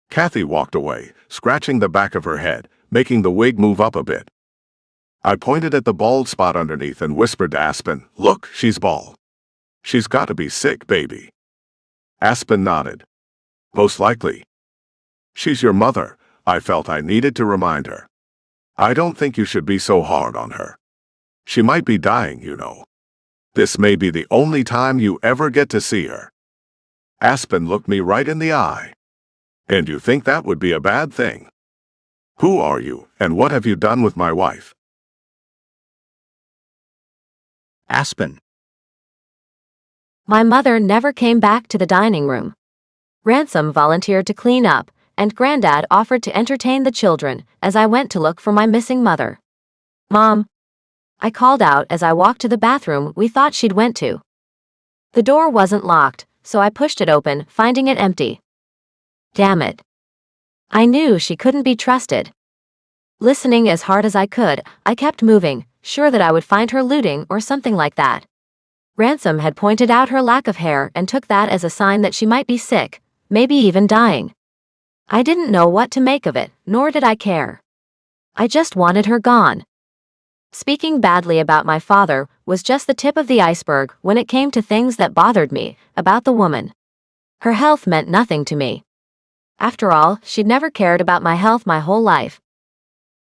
Kathy walked away, scratching the back of her head, making the wig move up a bit. I pointed at the bald spot underneath and whispered to Aspen, "Look, she's bald. She's got to be sick, baby." Aspen nodded. Most likely. She's your mother, I felt I needed to remind her. I don't think you should be so hard on her. She might be dying, you know. This may be the only time you ever get to see her. Aspen looked me right in the eye. And you think that would be a bad thing? Who are you, and what have you done with my wife? Aspen. My mother never came back to the dining room. Ransom volunteered to clean up, and Granddad offered to entertain the children as I went to look for my missing mother. "Mom," I called out as I walked to the bathroom we thought she'd went to. The door wasn't locked, so I pushed it open, finding it empty. Damn it. I knew she couldn't be trusted. Listening as hard as I could, I kept moving, sure that I would find her looting or something like that. Ransom had pointed out her lack of hair and took that as a sign that she might be sick, maybe even dying. I didn't know what to make of it, nor did I care. I just wanted her gone. Speaking badly about my father was just the tip of the iceberg when it came to things that bothered me about the woman. Her health meant nothing to me. After all, she'd never cared about my health my whole life.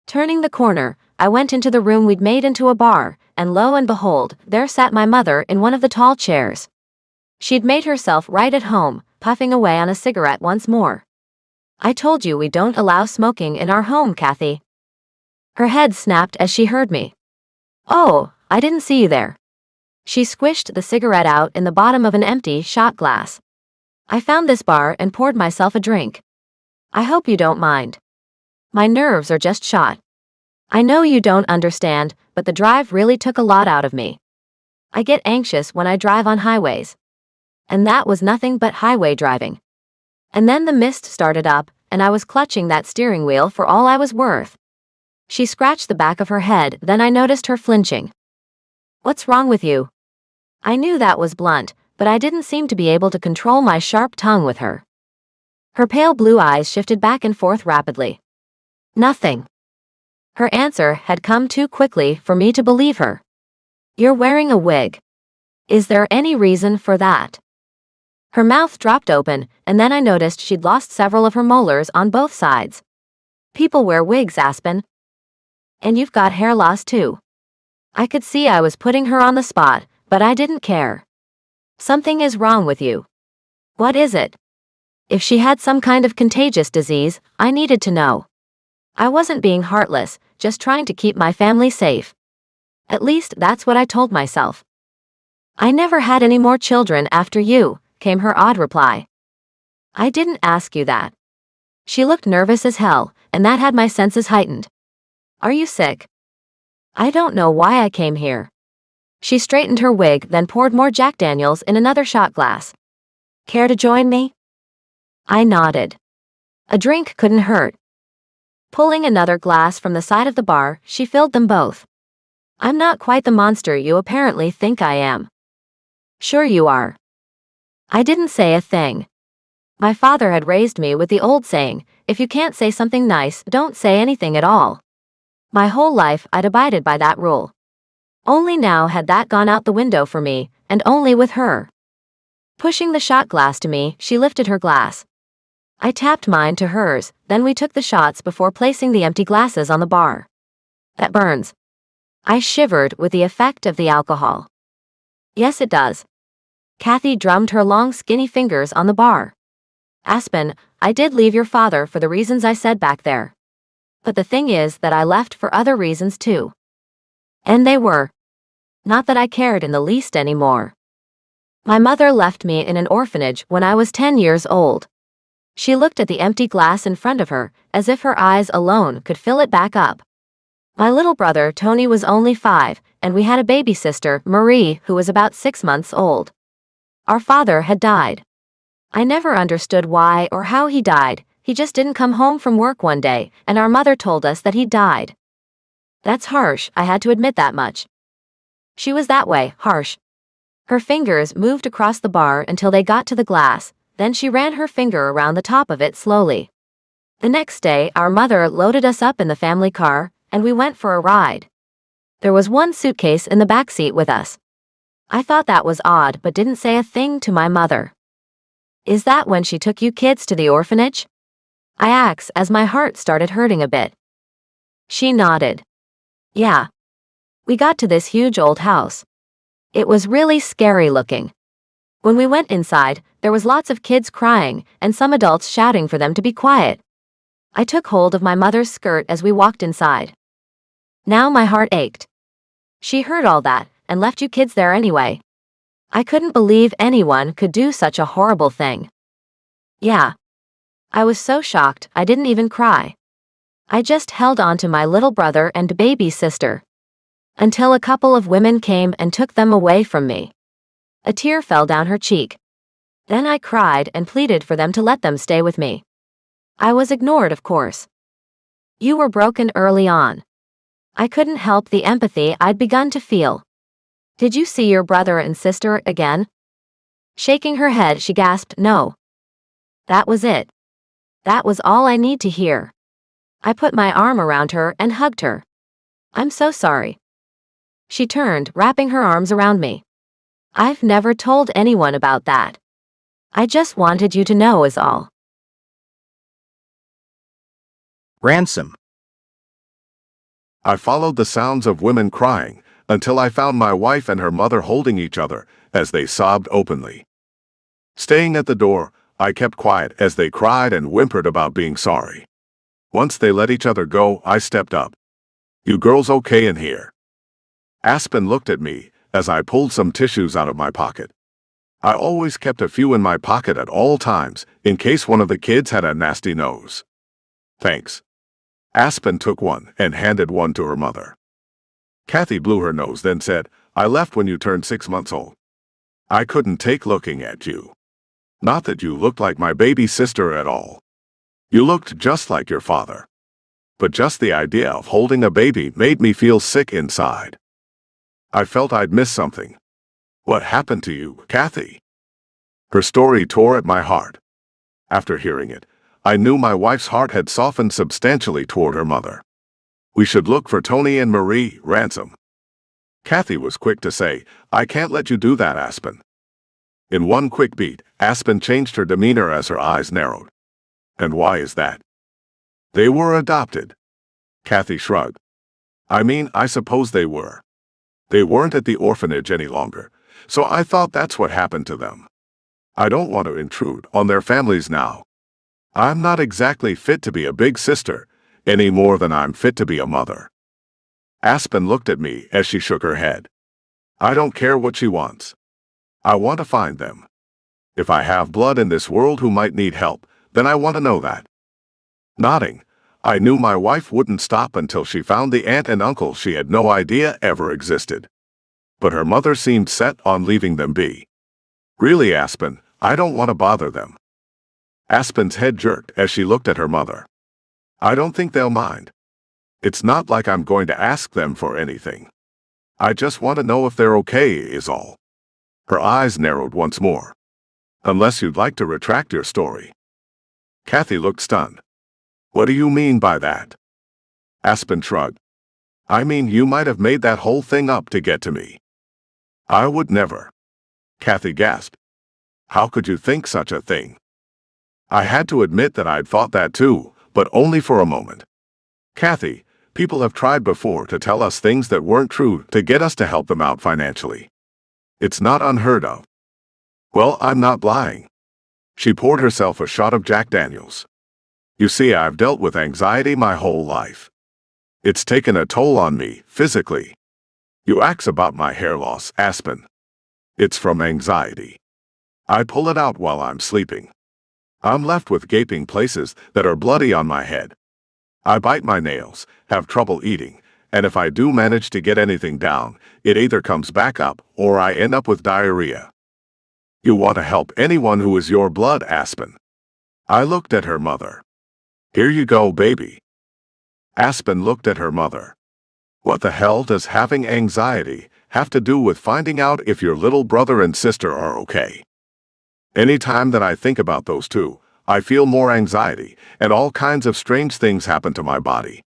Turning the corner, I went into the room we'd made into a bar, and lo and behold, there sat my mother in one of the tall chairs. She'd made herself right at home, puffing away on a cigarette once more. "I told you we don't allow smoking in our home, Kathy." Her head snapped as she heard me. "Oh, I didn't see you there." She squished the cigarette out in the bottom of an empty shot glass. "I found this bar and poured myself a drink. I hope you don't mind. My nerves are just shot. I know you don't understand, but the drive really took a lot out of me. I get anxious when I drive on highways. And that was nothing but highway driving. And then the mist started up, and I was clutching that steering wheel for all I was worth." She scratched the back of her head, then I noticed her flinching. "What's wrong with you?" I knew that was blunt, but I didn't seem to be able to control my sharp tongue with her. Her pale blue eyes shifted back and forth rapidly. "Nothing." Her answer had come too quickly for me to believe her. "You're wearing a wig. Is there any reason for that?" Her mouth dropped open, and then I noticed she'd lost several of her molars on both sides. "People wear wigs, Aspen. And you've got hair loss too." I could see I was putting her on the spot, but I didn't care. "Something is wrong with you. What is it?" If she had some kind of contagious disease, I needed to know. I wasn't being heartless, just trying to keep my family safe. At least that's what I told myself. "I never had any more children after you," came her odd reply. "I didn't ask you that." She looked nervous as hell, and that had my senses heightened. "Are you sick?" "I don't know why I came here." She straightened her wig, then poured more Jack Daniels in another shot glass. "Care to join me?" I nodded. A drink couldn't hurt. Pulling another glass from the side of the bar, she filled them both. "I'm not quite the monster you apparently think I am." "Sure you are." I didn't say a thing. My father had raised me with the old saying, if you can't say something nice, don't say anything at all. My whole life I'd abided by that rule. Only now had that gone out the window for me, and only with her. Pushing the shot glass to me, she lifted her glass. I tapped mine to hers, then we took the shots before placing the empty glasses on the bar. "That burns." I shivered with the effect of the alcohol. "Yes, it does." Kathy drummed her long skinny fingers on the bar. "Aspen, I did leave your father for the reasons I said back there. But the thing is that I left for other reasons too. And they were. Not that I cared in the least anymore." My mother left me in an orphanage when I was 10 years old. She looked at the empty glass in front of her, as if her eyes alone could fill it back up. My little brother Tony was only 5, and we had a baby sister, Marie, who was about 6 months old. Our father had died. I never understood why or how he died. He just didn't come home from work one day, and our mother told us that he died. That's harsh, I had to admit that much. She was that way, harsh. Her fingers moved across the bar until they got to the glass, then she ran her finger around the top of it slowly. The next day, our mother loaded us up in the family car, and we went for a ride. There was one suitcase in the back seat with us. I thought that was odd but didn't say a thing to my mother. Is that when she took you kids to the orphanage? I asked as my heart started hurting a bit. She nodded. Yeah. We got to this huge old house. It was really scary looking. When we went inside, there was lots of kids crying and some adults shouting for them to be quiet. I took hold of my mother's skirt as we walked inside. Now my heart ached. She heard all that and left you kids there anyway. I couldn't believe anyone could do such a horrible thing. Yeah. I was so shocked I didn't even cry. I just held on to my little brother and baby sister. Until a couple of women came and took them away from me. A tear fell down her cheek. Then I cried and pleaded for them to let them stay with me. I was ignored, of course. You were broken early on. I couldn't help the empathy I'd begun to feel. Did you see your brother and sister again? Shaking her head, she gasped, no. That was it. That was all I need to hear. I put my arm around her and hugged her. I'm so sorry. She turned, wrapping her arms around me. I've never told anyone about that. I just wanted you to know is all. Ransom. I followed the sounds of women crying until I found my wife and her mother holding each other as they sobbed openly. Staying at the door, I kept quiet as they cried and whimpered about being sorry. Once they let each other go, I stepped up. You girls okay in here? Aspen looked at me as I pulled some tissues out of my pocket. I always kept a few in my pocket at all times in case one of the kids had a nasty nose. Thanks. Aspen took one and handed one to her mother. Kathy blew her nose, then said, I left when you turned 6 months old. I couldn't take looking at you. Not that you looked like my baby sister at all. You looked just like your father. But just the idea of holding a baby made me feel sick inside. I felt I'd missed something. What happened to you, Kathy? Her story tore at my heart. After hearing it, I knew my wife's heart had softened substantially toward her mother. We should look for Tony and Marie, Ransom. Kathy was quick to say, I can't let you do that, Aspen. In one quick beat, Aspen changed her demeanor as her eyes narrowed. And why is that? They were adopted. Kathy shrugged. I mean, I suppose they were. They weren't at the orphanage any longer, so I thought that's what happened to them. I don't want to intrude on their families now. I'm not exactly fit to be a big sister, any more than I'm fit to be a mother. Aspen looked at me as she shook her head. I don't care what she wants. I want to find them. If I have blood in this world who might need help, then I want to know that. Nodding, I knew my wife wouldn't stop until she found the aunt and uncle she had no idea ever existed. But her mother seemed set on leaving them be. Really, Aspen, I don't want to bother them. Aspen's head jerked as she looked at her mother. I don't think they'll mind. It's not like I'm going to ask them for anything. I just want to know if they're okay is all. Her eyes narrowed once more. Unless you'd like to retract your story. Kathy looked stunned. What do you mean by that? Aspen shrugged. I mean, you might have made that whole thing up to get to me. I would never. Kathy gasped. How could you think such a thing? I had to admit that I'd thought that too, but only for a moment. Kathy, people have tried before to tell us things that weren't true to get us to help them out financially. It's not unheard of. Well, I'm not lying. She poured herself a shot of Jack Daniels. You see, I've dealt with anxiety my whole life. It's taken a toll on me, physically. You ask about my hair loss, Aspen. It's from anxiety. I pull it out while I'm sleeping. I'm left with gaping places that are bloody on my head. I bite my nails, have trouble eating, and if I do manage to get anything down, it either comes back up or I end up with diarrhea. You want to help anyone who is your blood, Aspen. I looked at her mother. Here you go, baby. Aspen looked at her mother. What the hell does having anxiety have to do with finding out if your little brother and sister are okay? Anytime that I think about those two, I feel more anxiety, and all kinds of strange things happen to my body.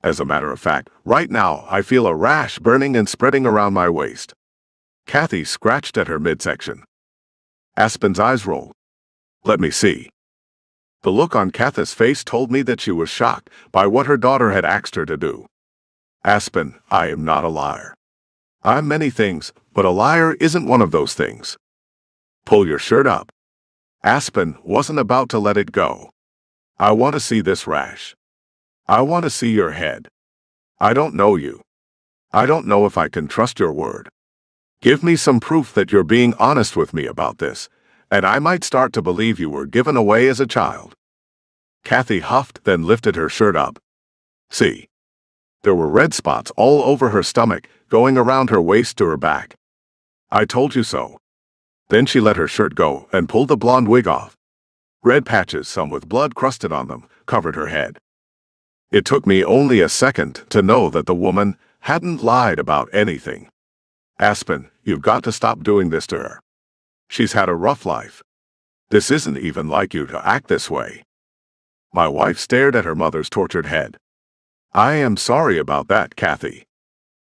As a matter of fact, right now I feel a rash burning and spreading around my waist. Kathy scratched at her midsection. Aspen's eyes rolled. Let me see. The look on Kathy's face told me that she was shocked by what her daughter had asked her to do. Aspen, I am not a liar. I'm many things, but a liar isn't one of those things. Pull your shirt up. Aspen wasn't about to let it go. I want to see this rash. I want to see your head. I don't know you. I don't know if I can trust your word. Give me some proof that you're being honest with me about this, and I might start to believe you were given away as a child. Kathy huffed, then lifted her shirt up. See. There were red spots all over her stomach, going around her waist to her back. I told you so. Then she let her shirt go and pulled the blonde wig off. Red patches, some with blood crusted on them, covered her head. It took me only a second to know that the woman hadn't lied about anything. Aspen, you've got to stop doing this to her. She's had a rough life. This isn't even like you to act this way. My wife stared at her mother's tortured head. I am sorry about that, Kathy.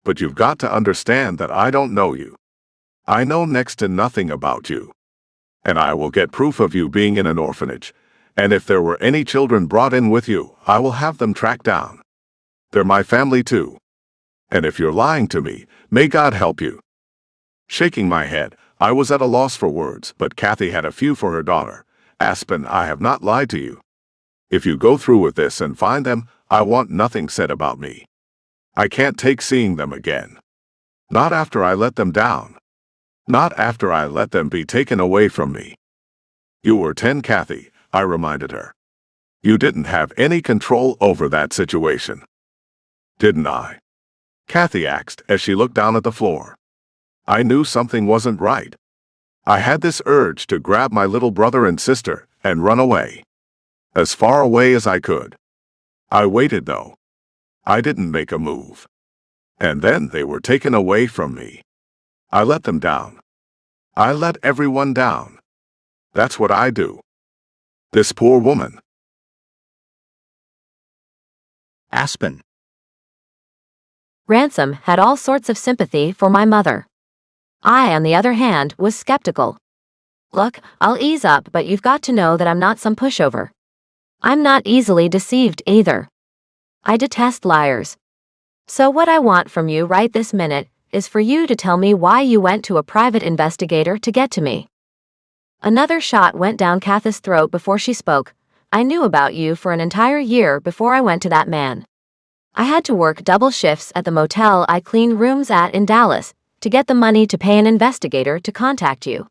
But you've got to understand that I don't know you. I know next to nothing about you. And I will get proof of you being in an orphanage. And if there were any children brought in with you, I will have them tracked down. They're my family too. And if you're lying to me, may God help you. Shaking my head, I was at a loss for words, but Kathy had a few for her daughter. Aspen, I have not lied to you. If you go through with this and find them, I want nothing said about me. I can't take seeing them again. Not after I let them down. Not after I let them be taken away from me. You were 10, Kathy, I reminded her. You didn't have any control over that situation. Didn't I? Kathy asked as she looked down at the floor. I knew something wasn't right. I had this urge to grab my little brother and sister and run away. As far away as I could. I waited though. I didn't make a move. And then they were taken away from me. I let them down. I let everyone down. That's what I do. This poor woman. Aspen. Ransom had all sorts of sympathy for my mother. I, on the other hand, was skeptical. Look, I'll ease up, but you've got to know that I'm not some pushover. I'm not easily deceived either. I detest liars. So what I want from you right this minute is for you to tell me why you went to a private investigator to get to me. Another shot went down Kathy's throat before she spoke. I knew about you for an entire year before I went to that man. I had to work double shifts at the motel I cleaned rooms at in Dallas to get the money to pay an investigator to contact you.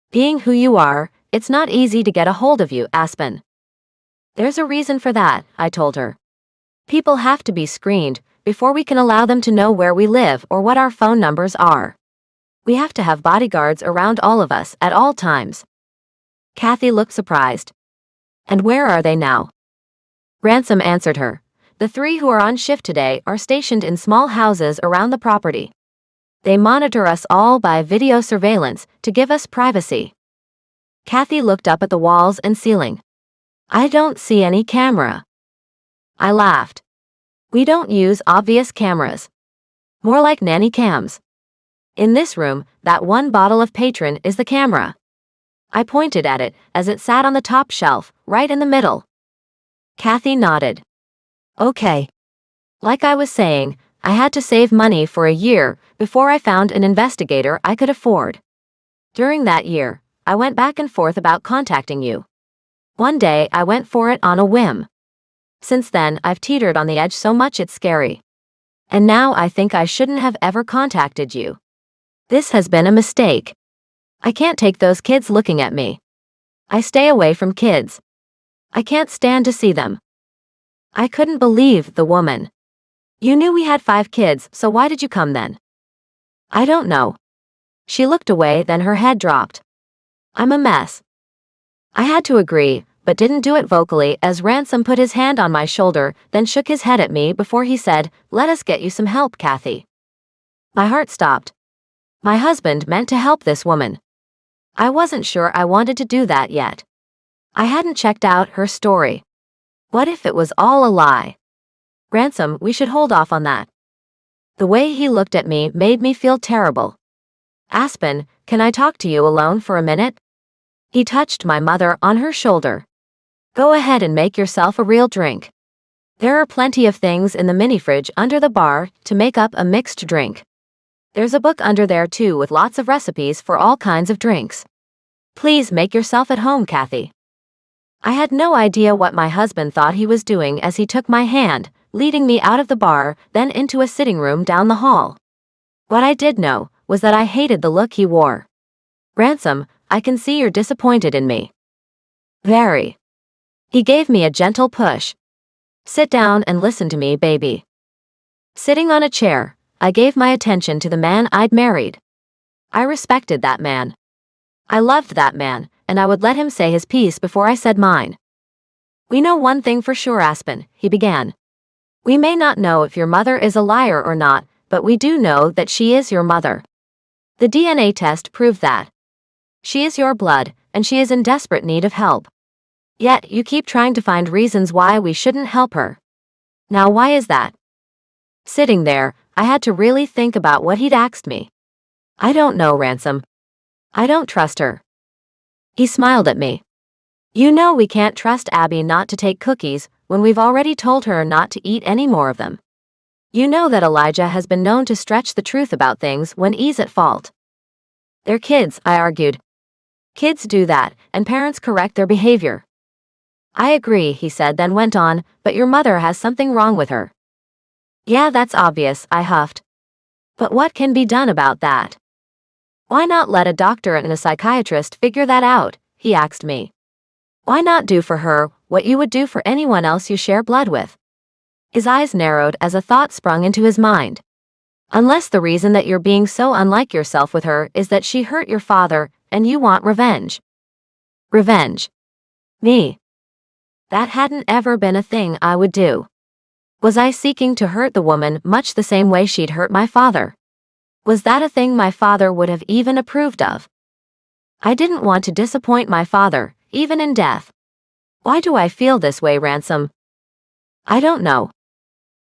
Being who you are, it's not easy to get a hold of you, Aspen. There's a reason for that, I told her. People have to be screened before we can allow them to know where we live or what our phone numbers are. We have to have bodyguards around all of us at all times. Kathy looked surprised. And where are they now? Ransom answered her. The 3 who are on shift today are stationed in small houses around the property. They monitor us all by video surveillance to give us privacy. Kathy looked up at the walls and ceiling. I don't see any camera. I laughed. We don't use obvious cameras. More like nanny cams. In this room, that one bottle of Patron is the camera. I pointed at it as it sat on the top shelf, right in the middle. Kathy nodded. Okay. Like I was saying, I had to save money for a year before I found an investigator I could afford. During that year, I went back and forth about contacting you. One day I went for it on a whim. Since then, I've teetered on the edge so much it's scary. And now I think I shouldn't have ever contacted you. This has been a mistake. I can't take those kids looking at me. I stay away from kids. I can't stand to see them. I couldn't believe the woman. You knew we had 5 kids, so why did you come then? I don't know. She looked away, then her head dropped. I'm a mess. I had to agree, but didn't do it vocally as Ransom put his hand on my shoulder, then shook his head at me before he said, "Let us get you some help, Kathy." My heart stopped. My husband meant to help this woman. I wasn't sure I wanted to do that yet. I hadn't checked out her story. What if it was all a lie? Ransom, we should hold off on that. The way he looked at me made me feel terrible. Aspen, can I talk to you alone for a minute? He touched my mother on her shoulder. Go ahead and make yourself a real drink. There are plenty of things in the mini fridge under the bar to make up a mixed drink. There's a book under there too with lots of recipes for all kinds of drinks. Please make yourself at home, Kathy. I had no idea what my husband thought he was doing as he took my hand, leading me out of the bar, then into a sitting room down the hall. What I did know was that I hated the look he wore. Ransom, I can see you're disappointed in me. Very. He gave me a gentle push. Sit down and listen to me, baby. Sitting on a chair, I gave my attention to the man I'd married. I respected that man. I loved that man, and I would let him say his piece before I said mine. We know one thing for sure, Aspen, he began. We may not know if your mother is a liar or not, but we do know that she is your mother. The DNA test proved that. She is your blood, and she is in desperate need of help. Yet, you keep trying to find reasons why we shouldn't help her. Now, why is that? Sitting there, I had to really think about what he'd asked me. I don't know, Ransom. I don't trust her. He smiled at me. You know we can't trust Abby not to take cookies when we've already told her not to eat any more of them. You know that Elijah has been known to stretch the truth about things when he's at fault. They're kids, I argued. Kids do that, and parents correct their behavior. I agree, he said, then went on, but your mother has something wrong with her. Yeah, that's obvious, I huffed. But what can be done about that? Why not let a doctor and a psychiatrist figure that out, he asked me. Why not do for her what you would do for anyone else you share blood with? His eyes narrowed as a thought sprung into his mind. Unless the reason that you're being so unlike yourself with her is that she hurt your father and you want revenge. Revenge. Me. That hadn't ever been a thing I would do. Was I seeking to hurt the woman much the same way she'd hurt my father? Was that a thing my father would have even approved of? I didn't want to disappoint my father, even in death. Why do I feel this way, Ransom? I don't know.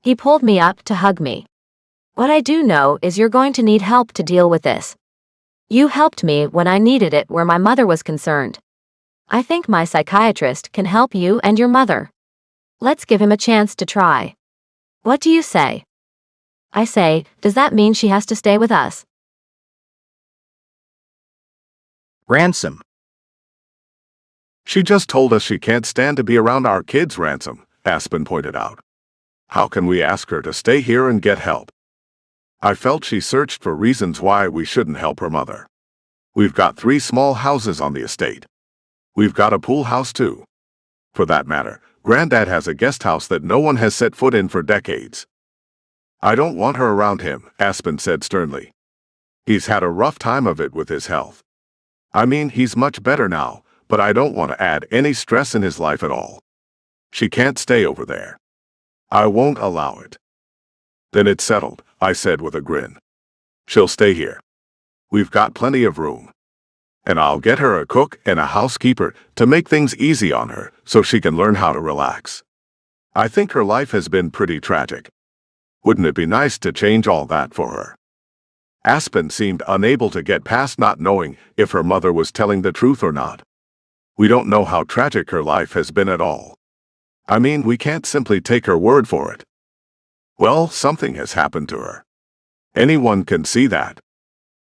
He pulled me up to hug me. What I do know is you're going to need help to deal with this. You helped me when I needed it where my mother was concerned. I think my psychiatrist can help you and your mother. Let's give him a chance to try. What do you say? I say, does that mean she has to stay with us? Ransom. She just told us she can't stand to be around our kids, Ransom, Aspen pointed out. How can we ask her to stay here and get help? I felt she searched for reasons why we shouldn't help her mother. We've got 3 small houses on the estate. We've got a pool house too. For that matter, Granddad has a guest house that no one has set foot in for decades. I don't want her around him, Aspen said sternly. He's had a rough time of it with his health. I mean, he's much better now, but I don't want to add any stress in his life at all. She can't stay over there. I won't allow it. Then it's settled, I said with a grin. She'll stay here. We've got plenty of room. And I'll get her a cook and a housekeeper to make things easy on her so she can learn how to relax. I think her life has been pretty tragic. Wouldn't it be nice to change all that for her? Aspen seemed unable to get past not knowing if her mother was telling the truth or not. We don't know how tragic her life has been at all. I mean, we can't simply take her word for it. Well, something has happened to her. Anyone can see that.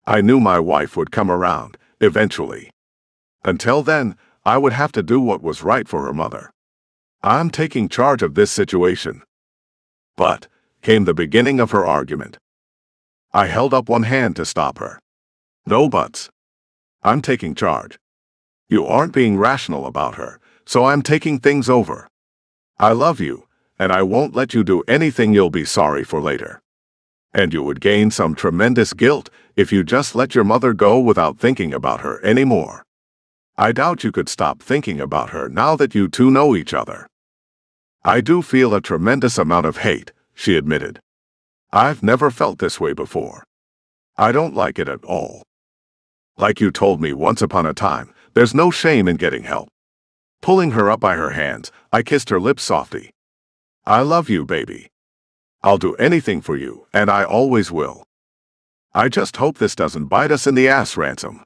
I knew my wife would come around, eventually. Until then, I would have to do what was right for her mother. I'm taking charge of this situation. But, came the beginning of her argument. I held up one hand to stop her. No buts. I'm taking charge. You aren't being rational about her, so I'm taking things over. I love you, and I won't let you do anything you'll be sorry for later. And you would gain some tremendous guilt if you just let your mother go without thinking about her anymore. I doubt you could stop thinking about her now that you two know each other. I do feel a tremendous amount of hate, she admitted. I've never felt this way before. I don't like it at all. Like you told me once upon a time, there's no shame in getting help. Pulling her up by her hands, I kissed her lips softly. I love you, baby. I'll do anything for you, and I always will. I just hope this doesn't bite us in the ass, Ransom.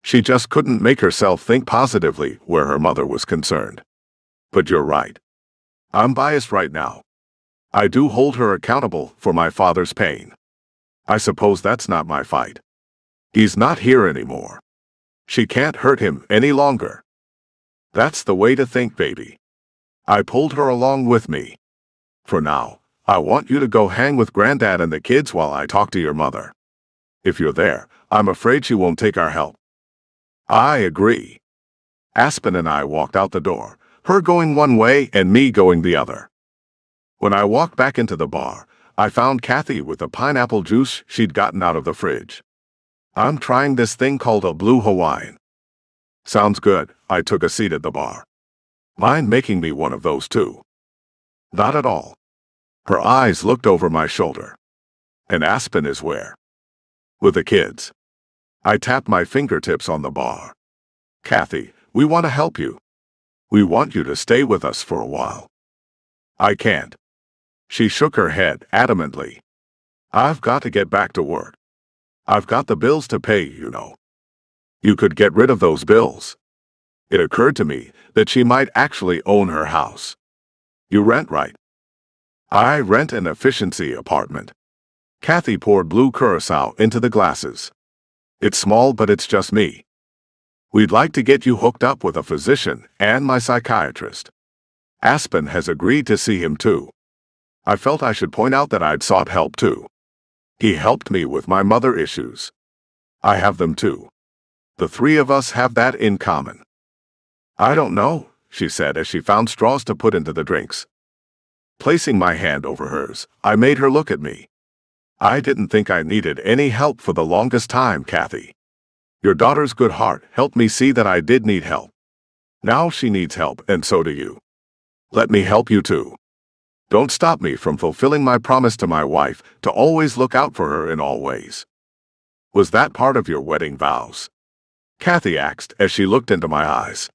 She just couldn't make herself think positively where her mother was concerned. But you're right. I'm biased right now. I do hold her accountable for my father's pain. I suppose that's not my fight. He's not here anymore. She can't hurt him any longer. That's the way to think, baby. I pulled her along with me. For now, I want you to go hang with Granddad and the kids while I talk to your mother. If you're there, I'm afraid she won't take our help. I agree. Aspen and I walked out the door, her going one way and me going the other. When I walked back into the bar, I found Kathy with the pineapple juice she'd gotten out of the fridge. I'm trying this thing called a Blue Hawaiian. Sounds good. I took a seat at the bar. Mind making me one of those too? Not at all. Her eyes looked over my shoulder. And Aspen is where? With the kids. I tapped my fingertips on the bar. Kathy, we want to help you. We want you to stay with us for a while. I can't. She shook her head adamantly. I've got to get back to work. I've got the bills to pay, you know. You could get rid of those bills. It occurred to me that she might actually own her house. You rent, right? I rent an efficiency apartment. Kathy poured blue curacao into the glasses. It's small, but it's just me. We'd like to get you hooked up with a physician and my psychiatrist. Aspen has agreed to see him too. I felt I should point out that I'd sought help too. He helped me with my mother issues. I have them too. The three of us have that in common. I don't know, she said as she found straws to put into the drinks. Placing my hand over hers, I made her look at me. I didn't think I needed any help for the longest time, Kathy. Your daughter's good heart helped me see that I did need help. Now she needs help, and so do you. Let me help you too. Don't stop me from fulfilling my promise to my wife to always look out for her in all ways. Was that part of your wedding vows? Kathy asked as she looked into my eyes.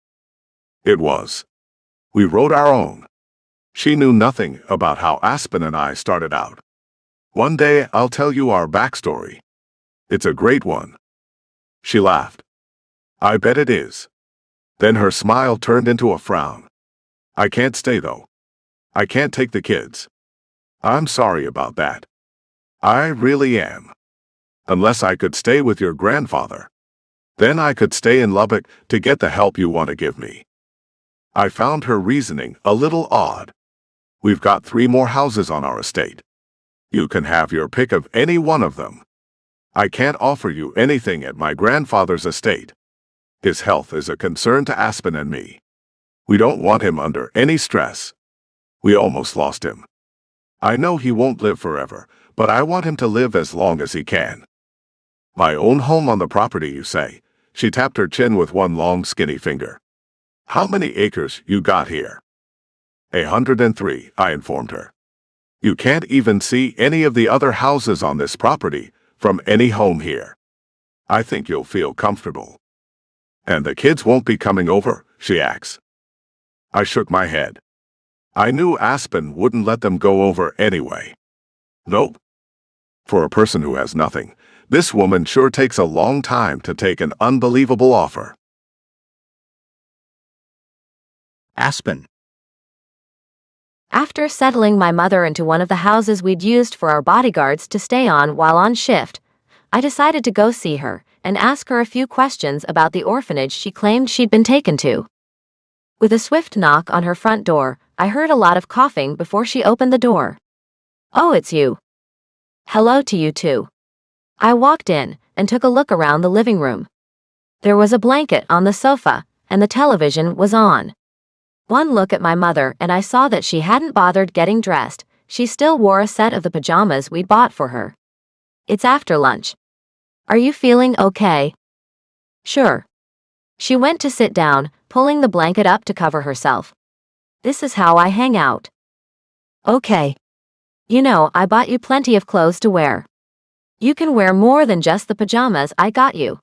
It was. We wrote our own. She knew nothing about how Aspen and I started out. One day I'll tell you our backstory. It's a great one. She laughed. I bet it is. Then her smile turned into a frown. I can't stay though. I can't take the kids. I'm sorry about that. I really am. Unless I could stay with your grandfather. Then I could stay in Lubbock to get the help you want to give me. I found her reasoning a little odd. We've got 3 more houses on our estate. You can have your pick of any one of them. I can't offer you anything at my grandfather's estate. His health is a concern to Aspen and me. We don't want him under any stress. We almost lost him. I know he won't live forever, but I want him to live as long as he can. My own home on the property, you say? She tapped her chin with one long skinny finger. How many acres you got here? 103, I informed her. You can't even see any of the other houses on this property from any home here. I think you'll feel comfortable. And the kids won't be coming over, she asks. I shook my head. I knew Aspen wouldn't let them go over anyway. Nope. For a person who has nothing, this woman sure takes a long time to take an unbelievable offer. Aspen. After settling my mother into one of the houses we'd used for our bodyguards to stay on while on shift, I decided to go see her and ask her a few questions about the orphanage she claimed she'd been taken to. With a swift knock on her front door, I heard a lot of coughing before she opened the door. Oh, it's you. Hello to you too. I walked in, and took a look around the living room. There was a blanket on the sofa, and the television was on. One look at my mother and I saw that she hadn't bothered getting dressed. She still wore a set of the pajamas we'd bought for her. It's after lunch. Are you feeling okay? Sure. She went to sit down, pulling the blanket up to cover herself. This is how I hang out. Okay. You know, I bought you plenty of clothes to wear. You can wear more than just the pajamas I got you.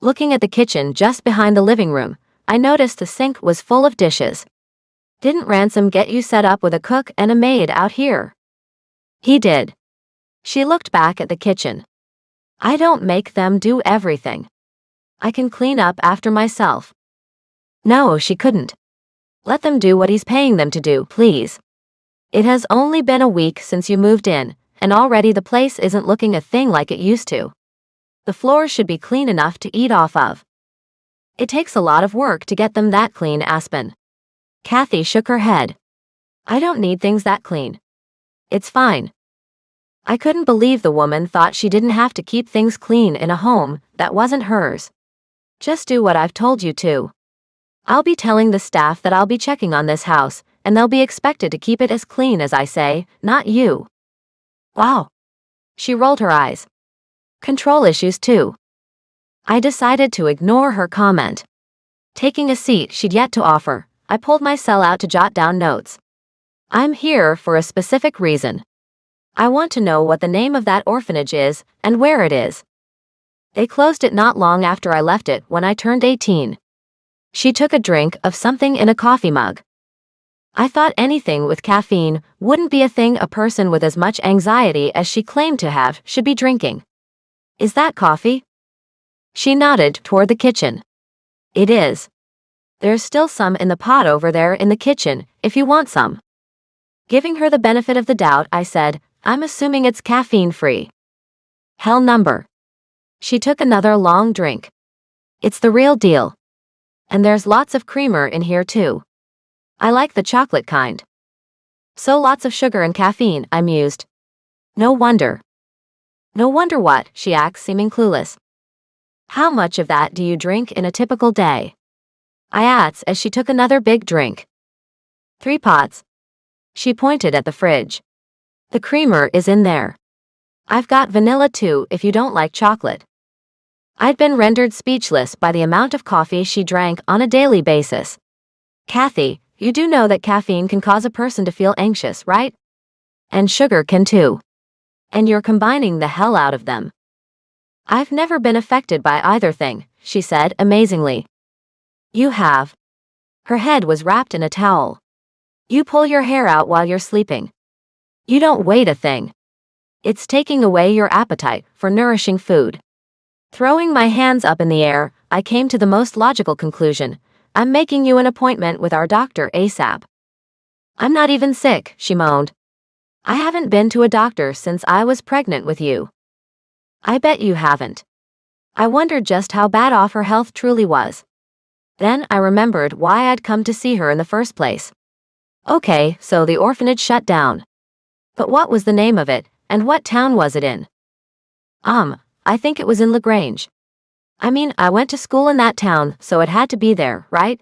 Looking at the kitchen just behind the living room, I noticed the sink was full of dishes. Didn't Ransom get you set up with a cook and a maid out here? He did. She looked back at the kitchen. I don't make them do everything. I can clean up after myself. No, she couldn't. Let them do what he's paying them to do, please. It has only been a week since you moved in, and already the place isn't looking a thing like it used to. The floors should be clean enough to eat off of. It takes a lot of work to get them that clean, Aspen. Kathy shook her head. I don't need things that clean. It's fine. I couldn't believe the woman thought she didn't have to keep things clean in a home that wasn't hers. Just do what I've told you to. I'll be telling the staff that I'll be checking on this house, and they'll be expected to keep it as clean as I say, not you. Wow. She rolled her eyes. Control issues too. I decided to ignore her comment. Taking a seat she'd yet to offer, I pulled my cell out to jot down notes. I'm here for a specific reason. I want to know what the name of that orphanage is and where it is. They closed it not long after I left it when I turned 18. She took a drink of something in a coffee mug. I thought anything with caffeine wouldn't be a thing a person with as much anxiety as she claimed to have should be drinking. Is that coffee? She nodded toward the kitchen. It is. There's still some in the pot over there in the kitchen, if you want some. Giving her the benefit of the doubt, I said, I'm assuming it's caffeine-free. Hell number. She took another long drink. It's the real deal. And there's lots of creamer in here too. I like the chocolate kind. So lots of sugar and caffeine, I mused. No wonder. No wonder what, she asked, seeming clueless. How much of that do you drink in a typical day? I asked as she took another big drink. 3 pots. She pointed at the fridge. The creamer is in there. I've got vanilla too if you don't like chocolate. I'd been rendered speechless by the amount of coffee she drank on a daily basis. Kathy, you do know that caffeine can cause a person to feel anxious, right? And sugar can too. And you're combining the hell out of them. I've never been affected by either thing, she said amazingly. You have. Her head was wrapped in a towel. You pull your hair out while you're sleeping. You don't wait a thing. It's taking away your appetite for nourishing food. Throwing my hands up in the air, I came to the most logical conclusion. I'm making you an appointment with our doctor ASAP. I'm not even sick, she moaned. I haven't been to a doctor since I was pregnant with you. I bet you haven't. I wondered just how bad off her health truly was. Then I remembered why I'd come to see her in the first place. Okay, so the orphanage shut down. But what was the name of it, and what town was it in? I think it was in LaGrange. I mean, I went to school in that town, so it had to be there, right?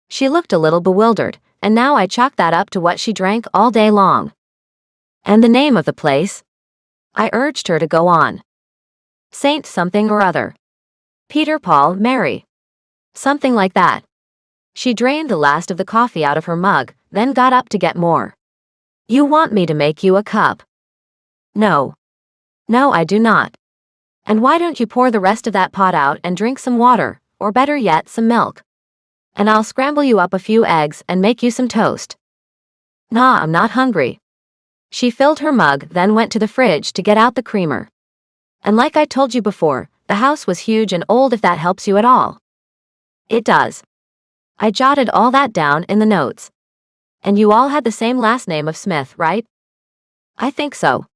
She looked a little bewildered, and now I chalked that up to what she drank all day long. And the name of the place? I urged her to go on. Saint something or other. Peter, Paul, Mary. Something like that. She drained the last of the coffee out of her mug, then got up to get more. You want me to make you a cup? No. No, I do not. And why don't you pour the rest of that pot out and drink some water, or better yet, some milk? And I'll scramble you up a few eggs and make you some toast. Nah, I'm not hungry. She filled her mug, then went to the fridge to get out the creamer. And like I told you before, the house was huge and old, if that helps you at all. It does. I jotted all that down in the notes. And you all had the same last name of Smith, right? I think so.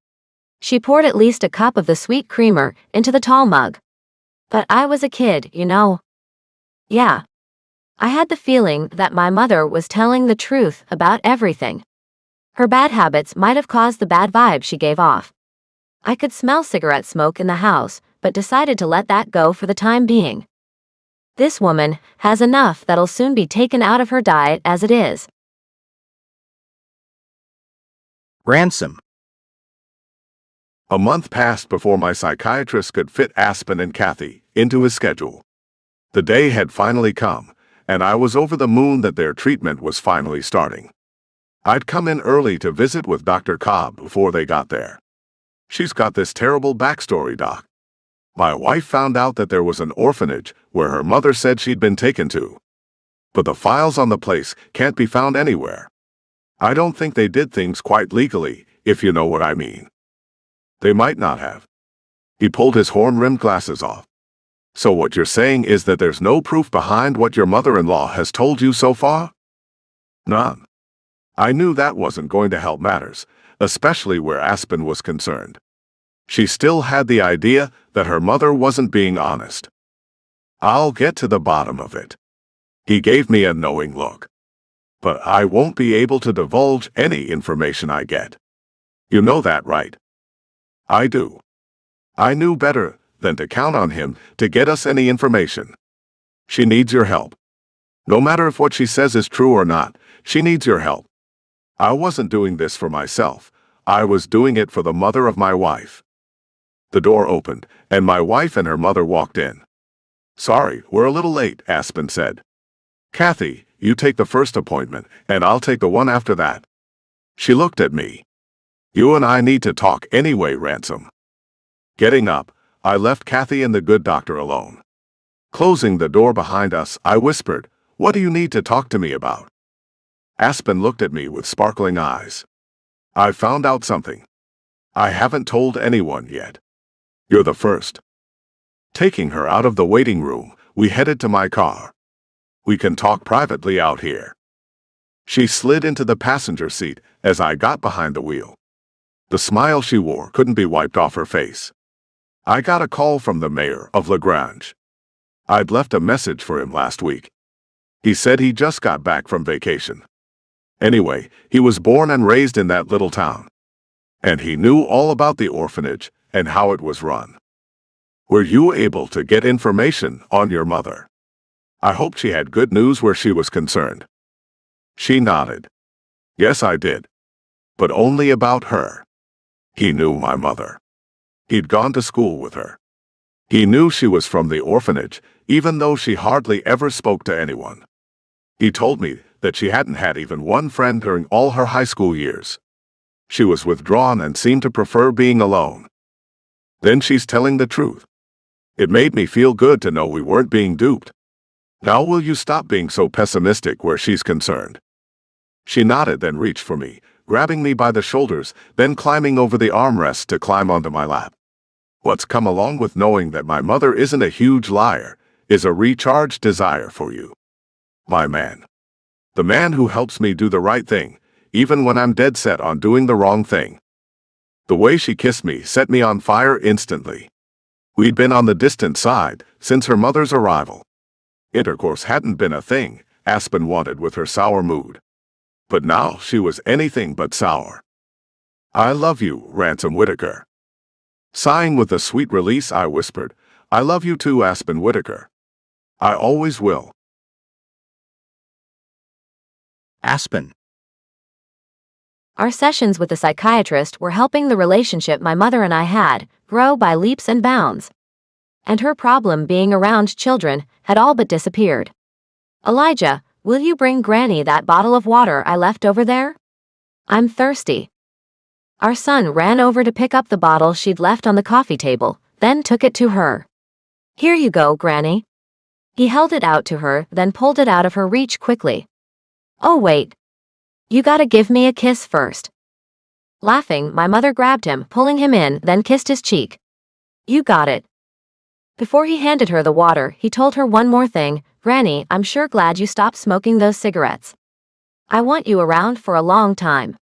She poured at least a cup of the sweet creamer into the tall mug. But I was a kid, you know. Yeah. I had the feeling that my mother was telling the truth about everything. Her bad habits might have caused the bad vibe she gave off. I could smell cigarette smoke in the house, but decided to let that go for the time being. This woman has enough that'll soon be taken out of her diet as it is. Ransom. A month passed before my psychiatrist could fit Aspen and Kathy into his schedule. The day had finally come, and I was over the moon that their treatment was finally starting. I'd come in early to visit with Dr. Cobb before they got there. She's got this terrible backstory, Doc. My wife found out that there was an orphanage where her mother said she'd been taken to. But the files on the place can't be found anywhere. I don't think they did things quite legally, if you know what I mean. They might not have. He pulled his horn-rimmed glasses off. So what you're saying is that there's no proof behind what your mother-in-law has told you so far? None. I knew that wasn't going to help matters, especially where Aspen was concerned. She still had the idea that her mother wasn't being honest. I'll get to the bottom of it. He gave me a knowing look. But I won't be able to divulge any information I get. You know that, right? I do. I knew better than to count on him to get us any information. She needs your help. No matter if what she says is true or not, she needs your help. I wasn't doing this for myself. I was doing it for the mother of my wife. The door opened, and my wife and her mother walked in. Sorry, we're a little late, Aspen said. Kathy, you take the first appointment, and I'll take the one after that. She looked at me. You and I need to talk anyway, Ransom. Getting up, I left Kathy and the good doctor alone. Closing the door behind us, I whispered, "What do you need to talk to me about?" Aspen looked at me with sparkling eyes. I found out something. I haven't told anyone yet. You're the first. Taking her out of the waiting room, we headed to my car. We can talk privately out here. She slid into the passenger seat as I got behind the wheel. The smile she wore couldn't be wiped off her face. I got a call from the mayor of LaGrange. I'd left a message for him last week. He said he just got back from vacation. Anyway, he was born and raised in that little town. And he knew all about the orphanage and how it was run. Were you able to get information on your mother? I hoped she had good news where she was concerned. She nodded. Yes, I did. But only about her. He knew my mother. He'd gone to school with her. He knew she was from the orphanage, even though she hardly ever spoke to anyone. He told me that she hadn't had even one friend during all her high school years. She was withdrawn and seemed to prefer being alone. Then she's telling the truth. It made me feel good to know we weren't being duped. Now will you stop being so pessimistic where she's concerned? She nodded, then reached for me, grabbing me by the shoulders, then climbing over the armrest to climb onto my lap. What's come along with knowing that my mother isn't a huge liar is a recharged desire for you. My man. The man who helps me do the right thing, even when I'm dead set on doing the wrong thing. The way she kissed me set me on fire instantly. We'd been on the distant side since her mother's arrival. Intercourse hadn't been a thing Aspen wanted with her sour mood. But now she was anything but sour. I love you, Ransom Whitaker. Sighing with a sweet release, I whispered, I love you too, Aspen Whitaker. I always will. Aspen. Our sessions with the psychiatrist were helping the relationship my mother and I had grow by leaps and bounds. And her problem being around children had all but disappeared. Elijah, will you bring Granny that bottle of water I left over there? I'm thirsty. Our son ran over to pick up the bottle she'd left on the coffee table, then took it to her. Here you go, Granny. He held it out to her, then pulled it out of her reach quickly. Oh wait. You gotta give me a kiss first. Laughing, my mother grabbed him, pulling him in, then kissed his cheek. You got it. Before he handed her the water, he told her one more thing. Granny, I'm sure glad you stopped smoking those cigarettes. I want you around for a long time.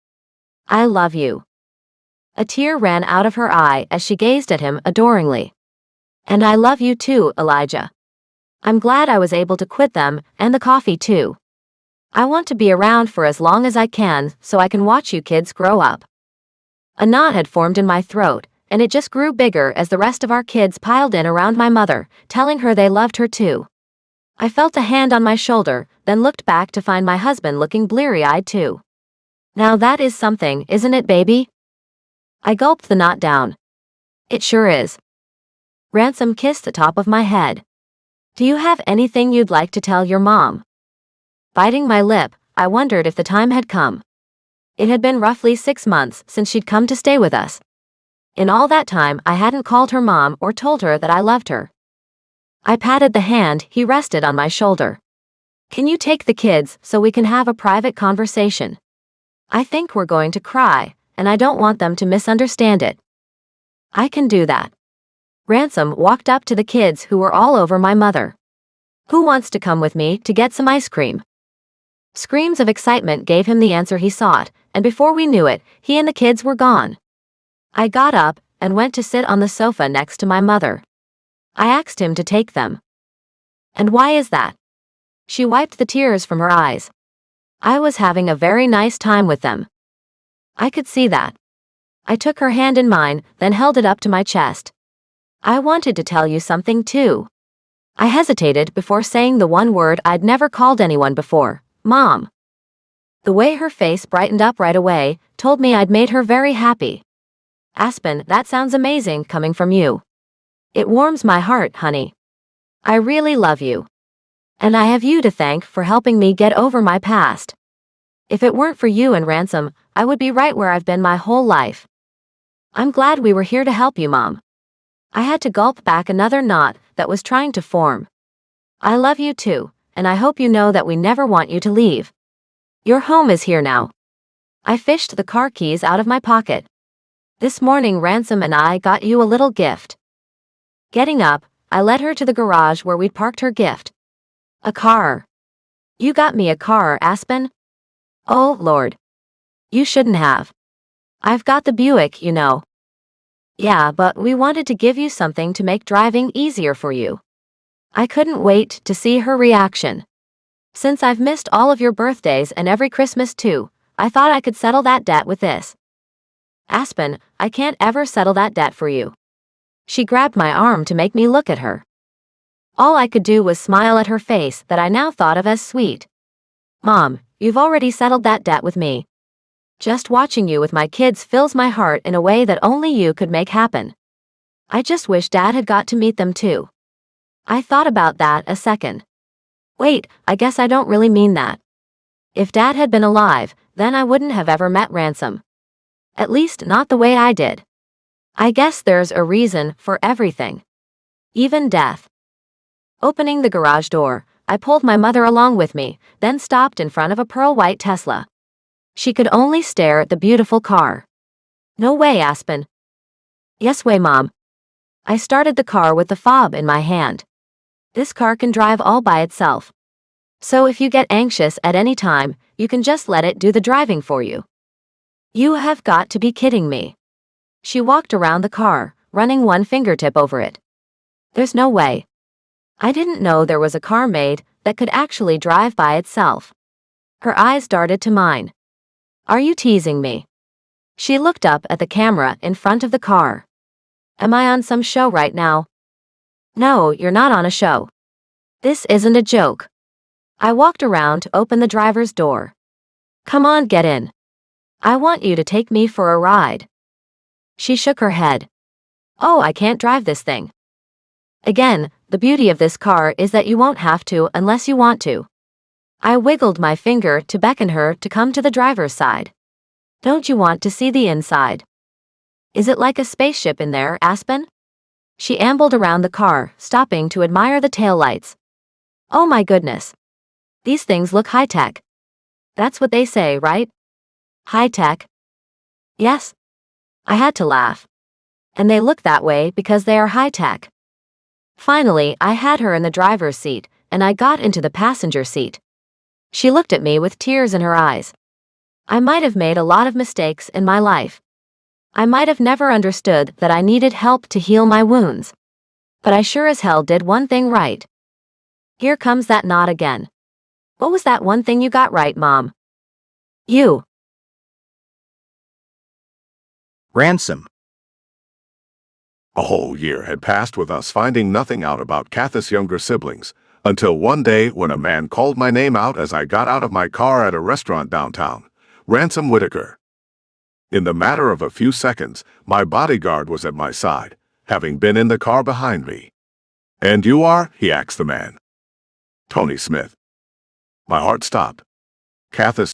I love you. A tear ran out of her eye as she gazed at him adoringly. And I love you too, Elijah. I'm glad I was able to quit them, and the coffee too. I want to be around for as long as I can so I can watch you kids grow up. A knot had formed in my throat, and it just grew bigger as the rest of our kids piled in around my mother, telling her they loved her too. I felt a hand on my shoulder, then looked back to find my husband looking bleary-eyed too. Now that is something, isn't it, baby? I gulped the knot down. It sure is. Ransom kissed the top of my head. Do you have anything you'd like to tell your mom? Biting my lip, I wondered if the time had come. It had been roughly 6 months since she'd come to stay with us. In all that time, I hadn't called her mom or told her that I loved her. I patted the hand he rested on my shoulder. Can you take the kids so we can have a private conversation? I think we're going to cry, and I don't want them to misunderstand it. I can do that. Ransom walked up to the kids who were all over my mother. Who wants to come with me to get some ice cream? Screams of excitement gave him the answer he sought, and before we knew it, he and the kids were gone. I got up and went to sit on the sofa next to my mother. I asked him to take them. And why is that? She wiped the tears from her eyes. I was having a very nice time with them. I could see that. I took her hand in mine, then held it up to my chest. I wanted to tell you something too. I hesitated before saying the one word I'd never called anyone before, Mom. The way her face brightened up right away told me I'd made her very happy. Aspen, that sounds amazing coming from you. It warms my heart, honey. I really love you. And I have you to thank for helping me get over my past. If it weren't for you and Ransom, I would be right where I've been my whole life. I'm glad we were here to help you, Mom. I had to gulp back another knot that was trying to form. I love you too, and I hope you know that we never want you to leave. Your home is here now. I fished the car keys out of my pocket. This morning Ransom and I got you a little gift. Getting up, I led her to the garage where we'd parked her gift. A car. You got me a car, Aspen? Oh, Lord. You shouldn't have. I've got the Buick, you know. Yeah, but we wanted to give you something to make driving easier for you. I couldn't wait to see her reaction. Since I've missed all of your birthdays and every Christmas too, I thought I could settle that debt with this. Aspen, I can't ever settle that debt for you. She grabbed my arm to make me look at her. All I could do was smile at her face that I now thought of as sweet. Mom, you've already settled that debt with me. Just watching you with my kids fills my heart in a way that only you could make happen. I just wish Dad had got to meet them too. I thought about that a second. Wait, I guess I don't really mean that. If Dad had been alive, then I wouldn't have ever met Ransom. At least not the way I did. I guess there's a reason for everything. Even death. Opening the garage door, I pulled my mother along with me, then stopped in front of a pearl-white Tesla. She could only stare at the beautiful car. No way, Aspen. Yes way, Mom. I started the car with the fob in my hand. This car can drive all by itself. So if you get anxious at any time, you can just let it do the driving for you. You have got to be kidding me. She walked around the car, running one fingertip over it. There's no way. I didn't know there was a car made that could actually drive by itself. Her eyes darted to mine. Are you teasing me? She looked up at the camera in front of the car. Am I on some show right now? No, you're not on a show. This isn't a joke. I walked around to open the driver's door. Come on, get in. I want you to take me for a ride. She shook her head. Oh, I can't drive this thing. Again, the beauty of this car is that you won't have to unless you want to. I wiggled my finger to beckon her to come to the driver's side. Don't you want to see the inside? Is it like a spaceship in there, Aspen? She ambled around the car, stopping to admire the taillights. Oh my goodness. These things look high-tech. That's what they say, right? High-tech. Yes. I had to laugh. And they look that way because they are high-tech. Finally, I had her in the driver's seat, and I got into the passenger seat. She looked at me with tears in her eyes. I might have made a lot of mistakes in my life. I might have never understood that I needed help to heal my wounds. But I sure as hell did one thing right. Here comes that knot again. What was that one thing you got right, Mom? You. Ransom. A whole year had passed with us finding nothing out about Kath's younger siblings, until one day when a man called my name out as I got out of my car at a restaurant downtown. Ransom Whitaker. In the matter of a few seconds, my bodyguard was at my side, having been in the car behind me. "And you are?" he asked the man. "Tony Smith." My heart stopped. Kath's